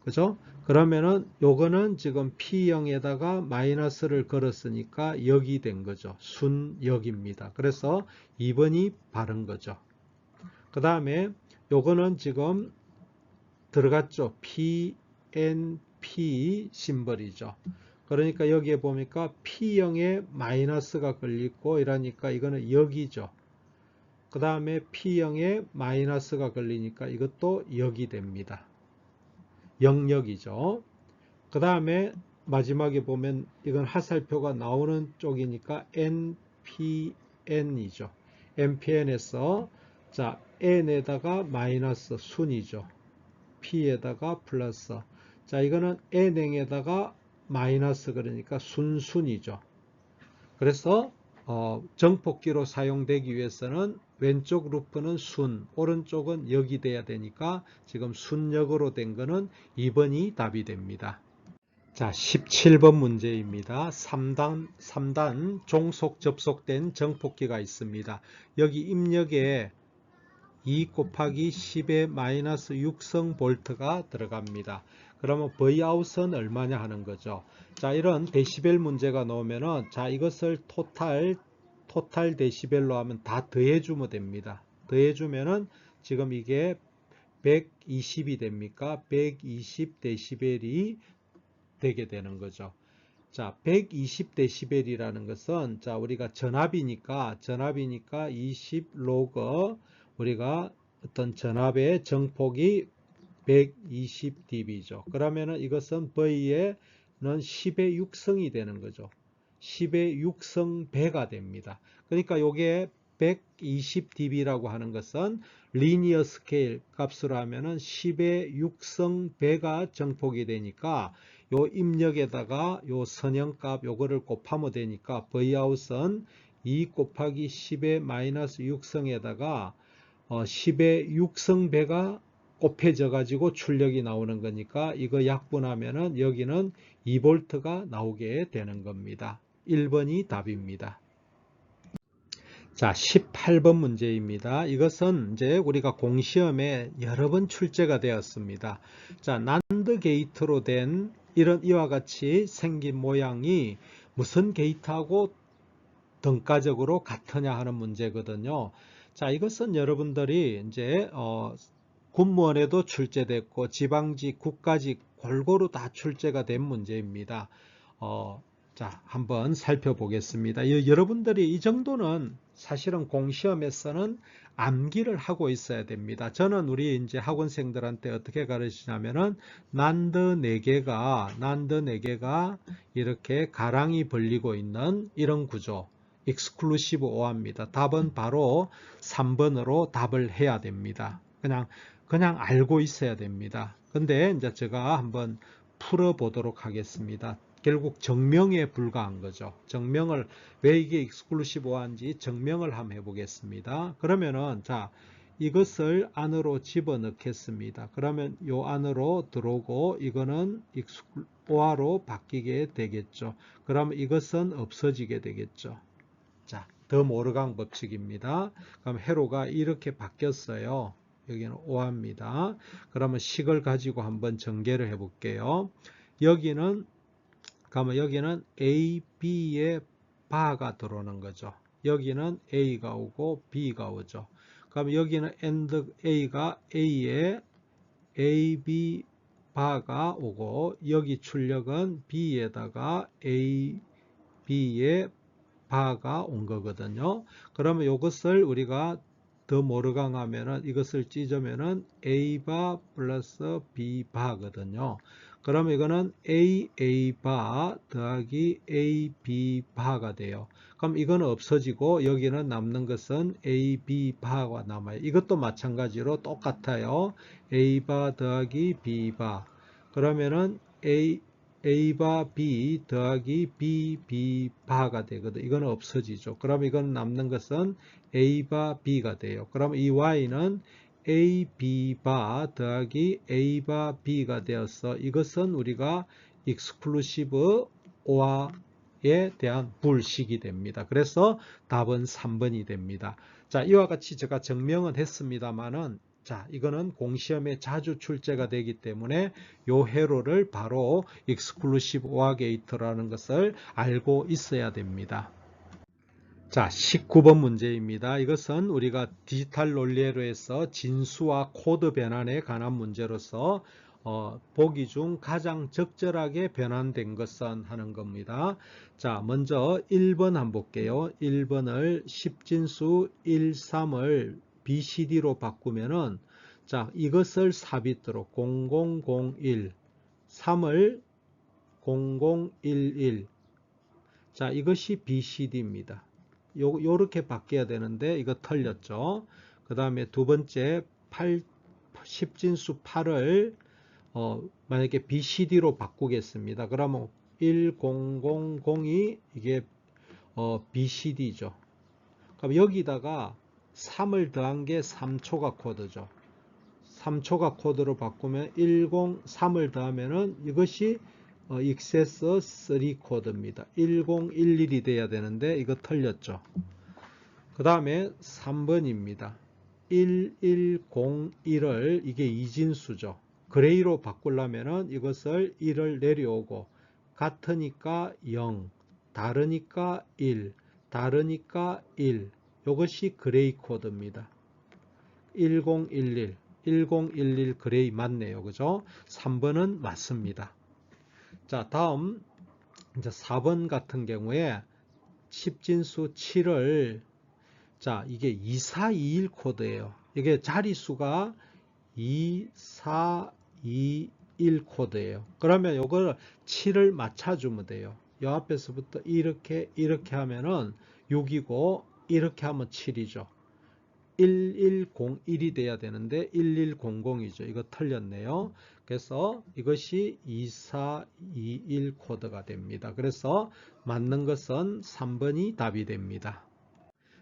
그죠? 그러면은 요거는 지금 P0에다가 마이너스를 걸었으니까 역이 된 거죠. 순역입니다. 그래서 2번이 바른 거죠. 그 다음에 요거는 지금 들어갔죠. PNP 심벌이죠. 그러니까 여기에 보니까 P0에 마이너스가 걸리고 이러니까 이거는 역이죠. 그 다음에 P0에 마이너스가 걸리니까 이것도 역이 됩니다. 영역이죠. 그 다음에 마지막에 보면 이건 하살표가 나오는 쪽이니까 NPN이죠. NPN에서 자, N에다가 마이너스 순이죠. P에다가 플러스. 자, 이거는 N행에다가 마이너스 그러니까 순순이죠. 그래서 정폭기로 사용되기 위해서는 왼쪽 루프는 순, 오른쪽은 역이 돼야 되니까 지금 순역으로 된 거는 2번이 답이 됩니다. 자, 17번 문제입니다. 3단 종속 접속된 정폭기가 있습니다. 여기 입력에 2 곱하기 10의 마이너스 6성 볼트가 들어갑니다. 그러면 Vout은 얼마냐 하는 거죠. 자, 이런 데시벨 문제가 나오면은 자, 이것을 토탈 데시벨로 하면 다 더해주면 됩니다. 더해주면은 지금 이게 120이 됩니까? 120 데시벨이 되게 되는 거죠. 자, 120 데시벨이라는 것은 자, 우리가 전압이니까 20 로그 우리가 어떤 전압의 정폭이 120 dB죠. 그러면은 이것은 V에는 10의 6성이 되는 거죠. 10의 6성 배가 됩니다. 그러니까 요게 120 dB라고 하는 것은 리니어 스케일 값으로 하면은 10의 6성 배가 정폭이 되니까 요 입력에다가 요 선형값 요거를 곱하면 되니까 Vout은 2 곱하기 10의 마이너스 6성에다가 10의 6성배가 곱해져 가지고 출력이 나오는 거니까 이거 약분하면은 여기는 2V가 나오게 되는 겁니다. 1번이 답입니다. 자, 18번 문제입니다. 이것은 이제 우리가 공시험에 여러 번 출제가 되었습니다. 자, 난드 게이트로 된 이와 같이 생긴 모양이 무슨 게이트하고 등가적으로 같으냐 하는 문제거든요. 자, 이것은 여러분들이 이제 군무원에도 출제됐고 지방직, 국가직 골고루 다 출제가 된 문제입니다. 자, 한번 살펴보겠습니다. 여러분들이 이 정도는 사실은 공시험에서는 암기를 하고 있어야 됩니다. 저는 우리 이제 학원생들한테 어떻게 가르치냐면은 난드 4개가 이렇게 가랑이 벌리고 있는 이런 구조. 익스클루시브 오화입니다. 답은 바로 3번으로 답을 해야 됩니다. 그냥 알고 있어야 됩니다. 근데 이제 제가 한번 풀어보도록 하겠습니다. 결국 정명에 불과한 거죠. 정명을 왜 이게 익스클루시브 오화인지 정명을 한번 해보겠습니다. 그러면은 자, 이것을 안으로 집어넣겠습니다. 그러면 요 안으로 들어오고 이거는 오화로 바뀌게 되겠죠. 그러면 이것은 없어지게 되겠죠. 자, 더 모르강 법칙입니다. 그럼 회로가 이렇게 바뀌었어요. 여기는 오화입니다. 그러면 식을 가지고 한번 전개를 해 볼게요. 여기는 그러면 여기는 A, B의 바가 들어오는 거죠. 여기는 A가 오고 B가 오죠. 그럼 여기는 AND A가 A에 A, B 바가 오고 여기 출력은 B에다가 A, B의 바가 온 거거든요. 그러면 이것을 우리가 더 모르강 하면은 이것을 찢으면은 A바 플러스 B바거든요. 그러면 이거는 AA 더하기 AB바가 돼요. 그럼 이거는 없어지고 여기는 남는 것은 AB바가 남아요. 이것도 마찬가지로 똑같아요. A바 더하기 B바. 그러면은 A바 B 더하기 BB바가 되거든. 이거는 없어지죠. 그럼 이건 남는 것은 A바 B가 돼요. 그럼 이 Y는 AB바 더하기 A바 B가 되어서 이것은 우리가 exclusive OR에 대한 불식이 됩니다. 그래서 답은 3번이 됩니다. 자, 이와 같이 제가 증명은 했습니다만은 자, 이거는 공시험에 자주 출제가 되기 때문에 요 회로를 바로 exclusive OR gate라는 것을 알고 있어야 됩니다. 자, 19번 문제입니다. 이것은 우리가 디지털 논리회로에서 진수와 코드 변환에 관한 문제로서 보기 중 가장 적절하게 변환된 것은 하는 겁니다. 자, 먼저 1번 한번 볼게요. 1번을 10진수 1, 3을 BCD로 바꾸면은 자, 이것을 삽입도로 0001, 3을 0011. 자, 이것이 BCD입니다. 요렇게 바뀌어야 되는데 이거 틀렸죠. 그 다음에 두 번째 10진수 8을 만약에 BCD로 바꾸겠습니다. 그러면 1000이 이게 BCD죠. 그럼 여기다가 3을 더한 게 3초가 코드죠. 3초가 코드로 바꾸면 103을 더하면은 이것이 익세서 3 코드입니다. 1011이 돼야 되는데 이거 틀렸죠. 그 다음에 3번입니다. 1101을 이게 이진수죠. 그레이로 바꾸려면은 이것을 1을 내려오고 같으니까 0, 다르니까 1, 다르니까 1. 이것이 그레이 코드입니다. 1011 그레이 맞네요. 그죠? 3번은 맞습니다. 자, 다음 이제 4번 같은 경우에 10진수 7을 자, 이게 2421 코드예요. 이게 자리수가 2421 코드예요. 그러면 이걸 7을 맞춰주면 돼요. 이 앞에서부터 이렇게 하면은 6이고 이렇게 하면 7이죠. 1101이 돼야 되는데 1100이죠. 이거 틀렸네요. 그래서 이것이 2421 코드가 됩니다. 그래서 맞는 것은 3번이 답이 됩니다.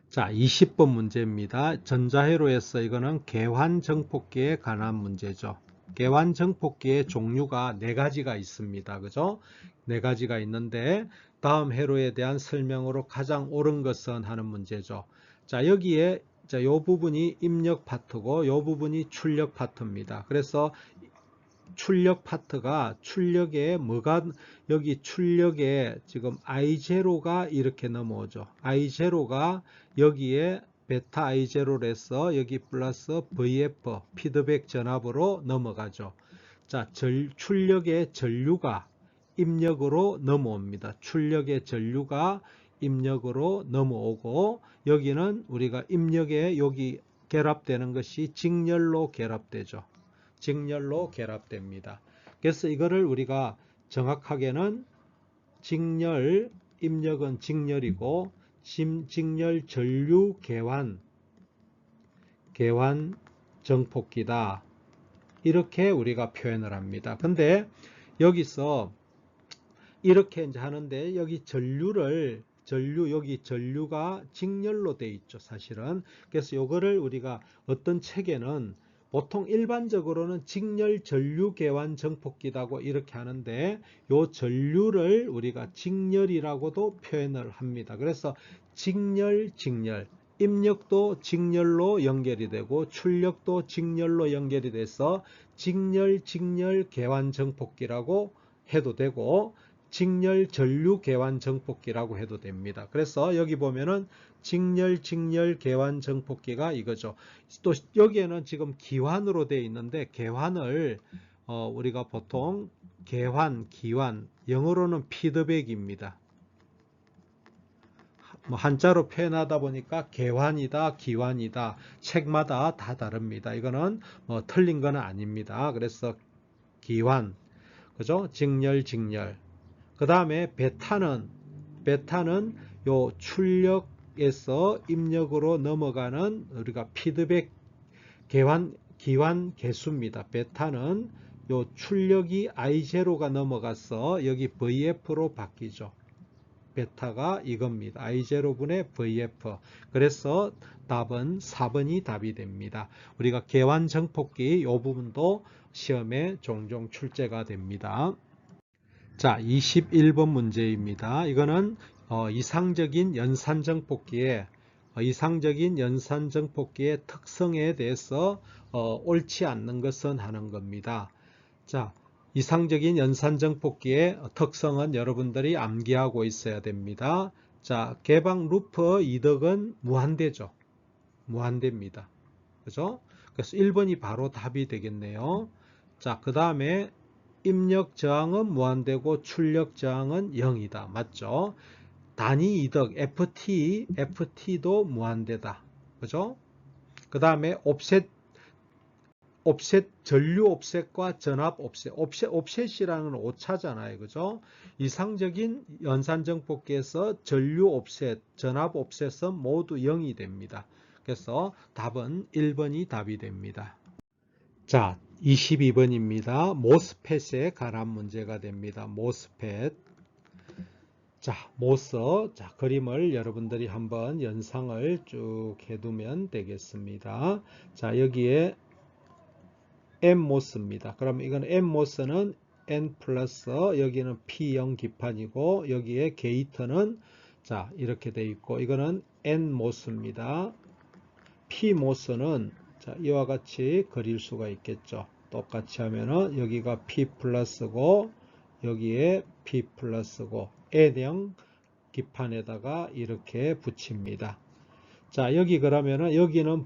자, 20번 문제입니다. 전자회로에서 이거는 개환정폭기에 관한 문제죠. 개환정폭기의 종류가 4가지가 있습니다. 그죠? 4가지가 있는데 다음 회로에 대한 설명으로 가장 옳은 것은 하는 문제죠. 자, 여기에 자, 요 부분이 입력 파트고 요 부분이 출력 파트입니다. 그래서 출력 파트가 출력에 뭐가 여기 출력에 지금 I0가 이렇게 넘어오죠. I0가 여기에 베타 I0를 해서 여기 플러스 VF 피드백 전압으로 넘어가죠. 자, 출력의 전류가 입력으로 넘어옵니다. 출력의 전류가 입력으로 넘어오고 여기는 우리가 입력에 여기 결합되는 것이 직렬로 결합되죠. 직렬로 결합됩니다. 그래서 이거를 우리가 정확하게는 직렬, 입력은 직렬이고 직렬 전류 개환 정폭기다. 이렇게 우리가 표현을 합니다. 근데 여기서 이렇게 이제 하는데 여기 여기 전류가 직렬로 돼 있죠, 사실은. 그래서 요거를 우리가 어떤 책에는 보통 일반적으로는 직렬 전류 개환 정폭기라고 이렇게 하는데 요 전류를 우리가 직렬이라고도 표현을 합니다. 그래서 직렬, 입력도 직렬로 연결이 되고 출력도 직렬로 연결이 돼서 직렬 개환 정폭기라고 해도 되고 직렬 전류 개환 정폭기라고 해도 됩니다. 그래서 여기 보면은 직렬 개환 정폭기가 이거죠. 또 여기에는 지금 기환으로 되어 있는데 개환을 우리가 보통 개환, 기환, 영어로는 피드백입니다. 뭐 한자로 표현하다 보니까 개환이다, 기환이다, 책마다 다 다릅니다. 이거는 뭐 틀린 건 아닙니다. 그래서 기환, 그죠? 직렬. 그 다음에 베타는 요 출력에서 입력으로 넘어가는 우리가 피드백 기환 개수입니다. 베타는 요 출력이 I0가 넘어가서 여기 VF로 바뀌죠. 베타가 이겁니다. I0분의 VF. 그래서 답은 4번이 답이 됩니다. 우리가 개환 정폭기 이 부분도 시험에 종종 출제가 됩니다. 자, 21번 문제입니다. 이거는 이상적인 연산정폭기의 특성에 대해서 옳지 않는 것은 하는 겁니다. 자, 이상적인 연산정폭기의 특성은 여러분들이 암기하고 있어야 됩니다. 자, 개방 루프 이득은 무한대죠. 무한대입니다. 그죠? 그래서 1번이 바로 답이 되겠네요. 자, 그 다음에 입력 저항은 무한대고 출력 저항은 0이다. 맞죠? 단위 이득 FT도 무한대다. 그죠? 그 다음에 전류 옵셋과 전압 옵셋이라는 건 오차잖아요. 그죠? 이상적인 연산정폭기에서 전류 옵셋, 전압 옵셋은 모두 0이 됩니다. 그래서 답은 1번이 답이 됩니다. 자, 22번입니다. 모스펫에 관한 문제가 됩니다. 모스펫. 자, 자, 그림을 여러분들이 한번 연상을 쭉 해두면 되겠습니다. 자, 여기에 N모스입니다. 그럼 이건 N모스는 N 플러스 여기는 P0 기판이고 여기에 게이트는 자, 이렇게 돼 있고 이거는 N모스입니다. P모스는 자, 이와 같이 그릴 수가 있겠죠. 똑같이 하면은 여기가 P 플러스고 여기에 P 플러스고 N형 기판에다가 이렇게 붙입니다. 자, 여기 그러면은 여기는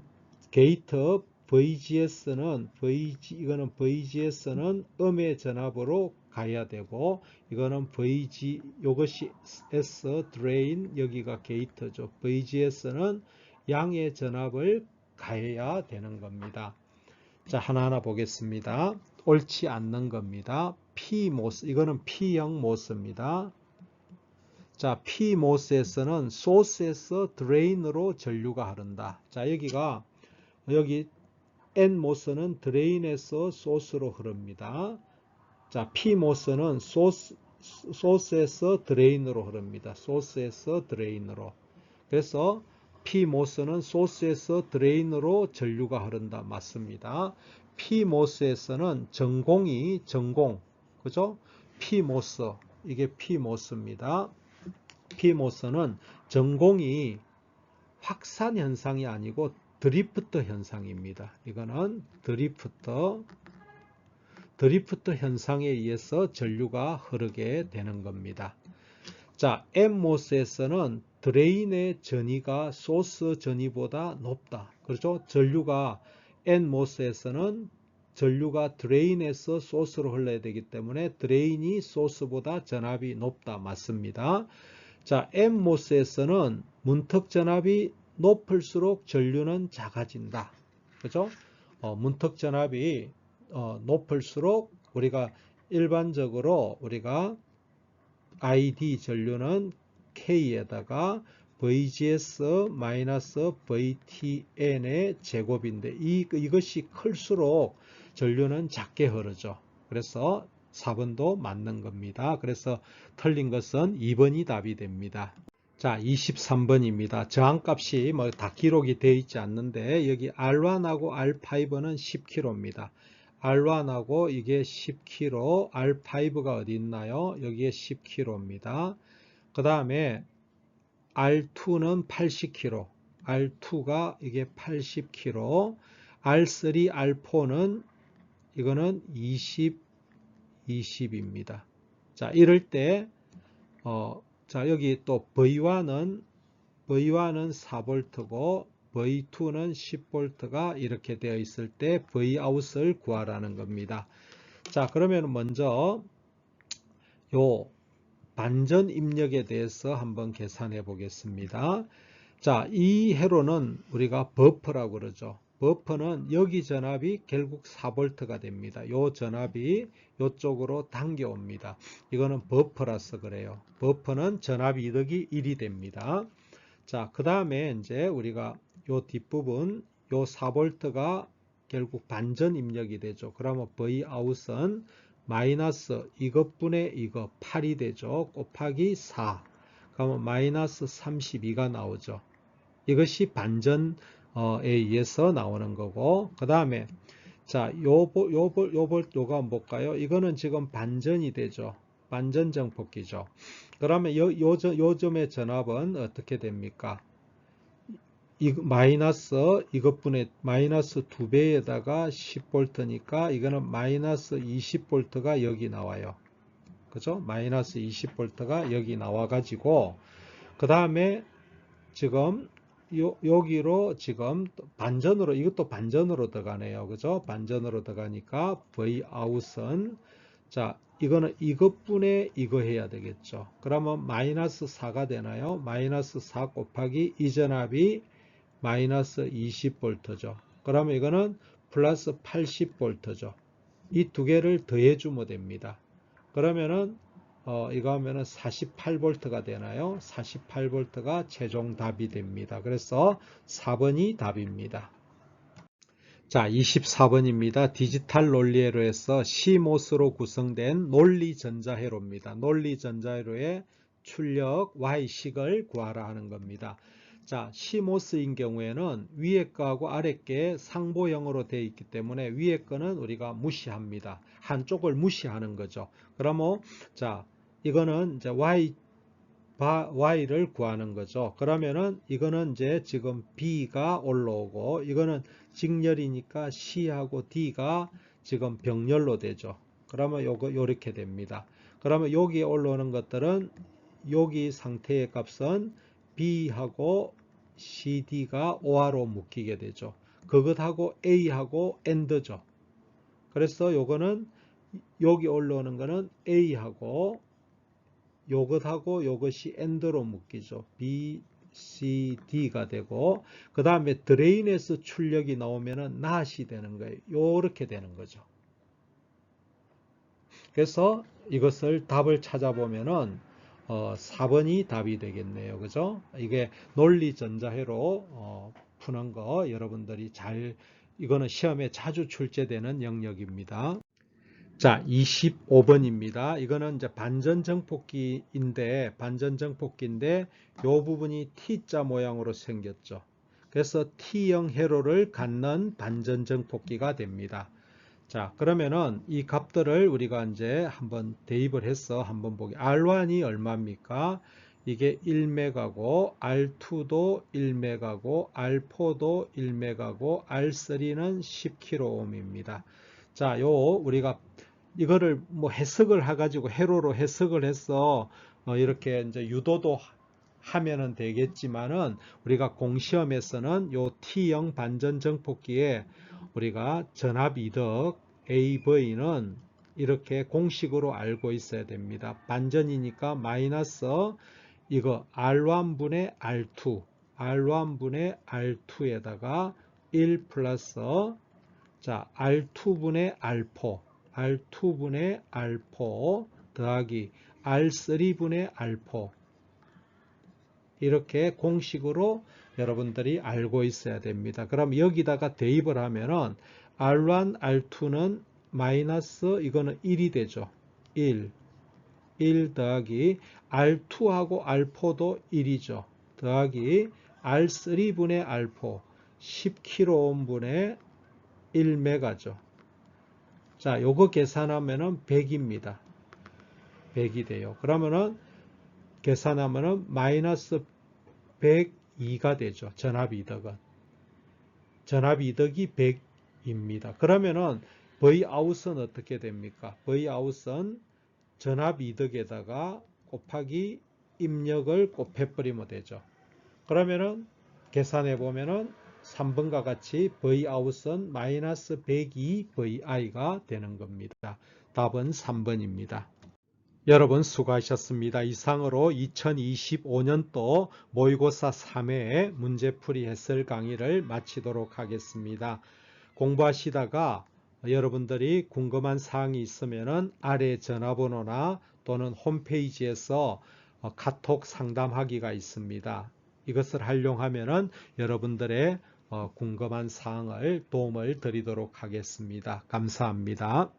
게이트 이거는 VGS는 음의 전압으로 가야 되고 이거는 요것이 S 드레인 여기가 게이트죠. VGS는 양의 전압을 가해야 되는 겁니다. 자, 하나하나 보겠습니다. 옳지 않는 겁니다. P모스, 이거는 P형 모스입니다. 자, P모스에서는 소스에서 드레인으로 전류가 흐른다. 자, 여기 N모스는 드레인에서 소스로 흐릅니다. 자, P모스는 소스에서 드레인으로 흐릅니다. 소스에서 드레인으로. 그래서 P모스는 소스에서 드레인으로 전류가 흐른다. 맞습니다. P모스에서는 전공, 그죠? P모스, 이게 P모스입니다. P모스는 전공이 확산 현상이 아니고 드리프트 현상입니다. 이거는 드리프트 현상에 의해서 전류가 흐르게 되는 겁니다. 자, N모스에서는 드레인의 전위가 소스 전위보다 높다. 그렇죠? N모스에서는 전류가 드레인에서 소스로 흘러야 되기 때문에 드레인이 소스보다 전압이 높다. 맞습니다. 자, N모스에서는 문턱 전압이 높을수록 전류는 작아진다. 그죠? 문턱 전압이 높을수록 우리가 일반적으로 우리가 ID 전류는 K에다가 VGS-VTN의 제곱인데 이것이 클수록 전류는 작게 흐르죠. 그래서 4번도 맞는 겁니다. 그래서 틀린 것은 2번이 답이 됩니다. 자, 23번입니다. 저항값이 뭐 다 기록이 되어 있지 않는데 여기 R1하고 R5는 10kg입니다. R1하고 이게 10kg, R5가 어디 있나요? 여기에 10kg입니다. 그 다음에 R2는 80kg, R2가 이게 80kg, R3, R4는 이거는 20입니다. 자, 이럴 때 자, 여기 또 V1은 4V고 V2는 10V가 이렇게 되어 있을 때 Vout을 구하라는 겁니다. 자, 그러면 먼저 요 반전 입력에 대해서 한번 계산해 보겠습니다. 자, 이 회로는 우리가 버퍼라고 그러죠. 버퍼는 여기 전압이 결국 4V가 됩니다. 요 전압이 이쪽으로 당겨옵니다. 이거는 버퍼라서 그래요. 버퍼는 전압 이득이 1이 됩니다. 자, 그 다음에 이제 우리가 요 뒷부분 요 4V가 결국 반전 입력이 되죠. 그러면 Vout은 마이너스 이것분의 이거 8이 되죠. 곱하기 4. 그러면 마이너스 32가 나오죠. 이것이 반전에 의해서 나오는 거고, 그 다음에 자, 요가 뭘까요? 이거는 지금 반전이 되죠. 반전 정폭기죠. 그러면 요점의 전압은 어떻게 됩니까? 마이너스 이것분의 마이너스 2배에다가 10V니까 이거는 마이너스 20V가 여기 나와요. 그죠? 마이너스 20V가 여기 나와가지고, 그 다음에 지금 여기로 지금 반전으로, 이것도 반전으로 들어가네요. 그죠? 반전으로 들어가니까 Vout은, 자, 이거는 이것분의 이거 해야 되겠죠. 그러면 마이너스 4가 되나요? 마이너스 4 곱하기 이 전압이 마이너스 20V죠. 그러면 이거는 플러스 80V죠. 이 두 개를 더해주면 됩니다. 그러면은 이거 하면은 48V가 되나요? 48V가 최종 답이 됩니다. 그래서 4번이 답입니다. 자, 24번입니다. 디지털 논리회로에서 CMOS로 구성된 논리전자회로입니다. 논리전자회로의 출력 Y식을 구하라 하는 겁니다. 자, CMOS인 경우에는 위에 거하고 아래 게 상보형으로 되어 있기 때문에 위에 거는 우리가 무시합니다. 한쪽을 무시하는 거죠. 그러면 자, 이거는 이제 Y를 구하는 거죠. 그러면은 이거는 이제 지금 B가 올라오고 이거는 직렬이니까 C하고 D가 지금 병렬로 되죠. 그러면 요렇게 됩니다. 그러면 여기에 올라오는 것들은 여기 상태의 값은 B하고 CD가 OR로 묶이게 되죠. 그것하고 A하고 AND죠. 그래서 요거는 여기 올라오는 거는 A하고 요것하고 요것이 AND로 묶이죠. B, C, D가 되고 그 다음에 드레인에서 출력이 나오면은 NOT이 되는 거예요. 요렇게 되는 거죠. 그래서 이것을 답을 찾아보면은 4번이 답이 되겠네요. 그죠? 이게 논리전자회로 푸는 거 여러분들이 이거는 시험에 자주 출제되는 영역입니다. 자, 25번입니다. 이거는 이제 반전정폭기인데 요 부분이 T자 모양으로 생겼죠. 그래서 T형 회로를 갖는 반전정폭기가 됩니다. 자, 그러면은 이 값들을 우리가 이제 한번 대입을 해서 한번 보게. R1이 얼마입니까? 이게 1메가고 R2도 1메가고 R4도 1메가고 R3는 10kΩ입니다. 자, 우리가 이거를 뭐 해석을 해가지고 회로로 해석을 해서 이렇게 이제 유도도 하면은 되겠지만은 우리가 공시험에서는 요 T형 반전 정폭기에 우리가 전압 이득 AV는 이렇게 공식으로 알고 있어야 됩니다. 반전이니까 마이너스 이거 R1분의 R2 R1분의 R2에다가 1 플러스 자 R2분의 R4 R2분의 R4 더하기 R3분의 R4 이렇게 공식으로 여러분들이 알고 있어야 됩니다. 그럼 여기다가 대입을 하면은 R1, R2는 마이너스 이거는 1이 되죠. 1 더하기 R2하고 R4도 1이죠. 더하기 R3분의 R4 10kΩ분의 1메가죠. 자, 요거 계산하면은 100입니다. 100이 돼요. 그러면은 계산하면은 마이너스 102가 되죠. 전압이득은. 전압이득이 100입니다. 그러면은 Vout은 어떻게 됩니까? Vout은 전압이득에다가 곱하기 입력을 곱해버리면 되죠. 그러면은 계산해 보면은 3번과 같이 vout은 마이너스 102 vi가 되는 겁니다. 답은 3번입니다. 여러분 수고하셨습니다. 이상으로 2025년도 모의고사 3회 문제풀이 해설 강의를 마치도록 하겠습니다. 공부하시다가 여러분들이 궁금한 사항이 있으면 아래 전화번호나 또는 홈페이지에서 카톡 상담하기가 있습니다. 이것을 활용하면 여러분들의 궁금한 사항을 도움을 드리도록 하겠습니다. 감사합니다.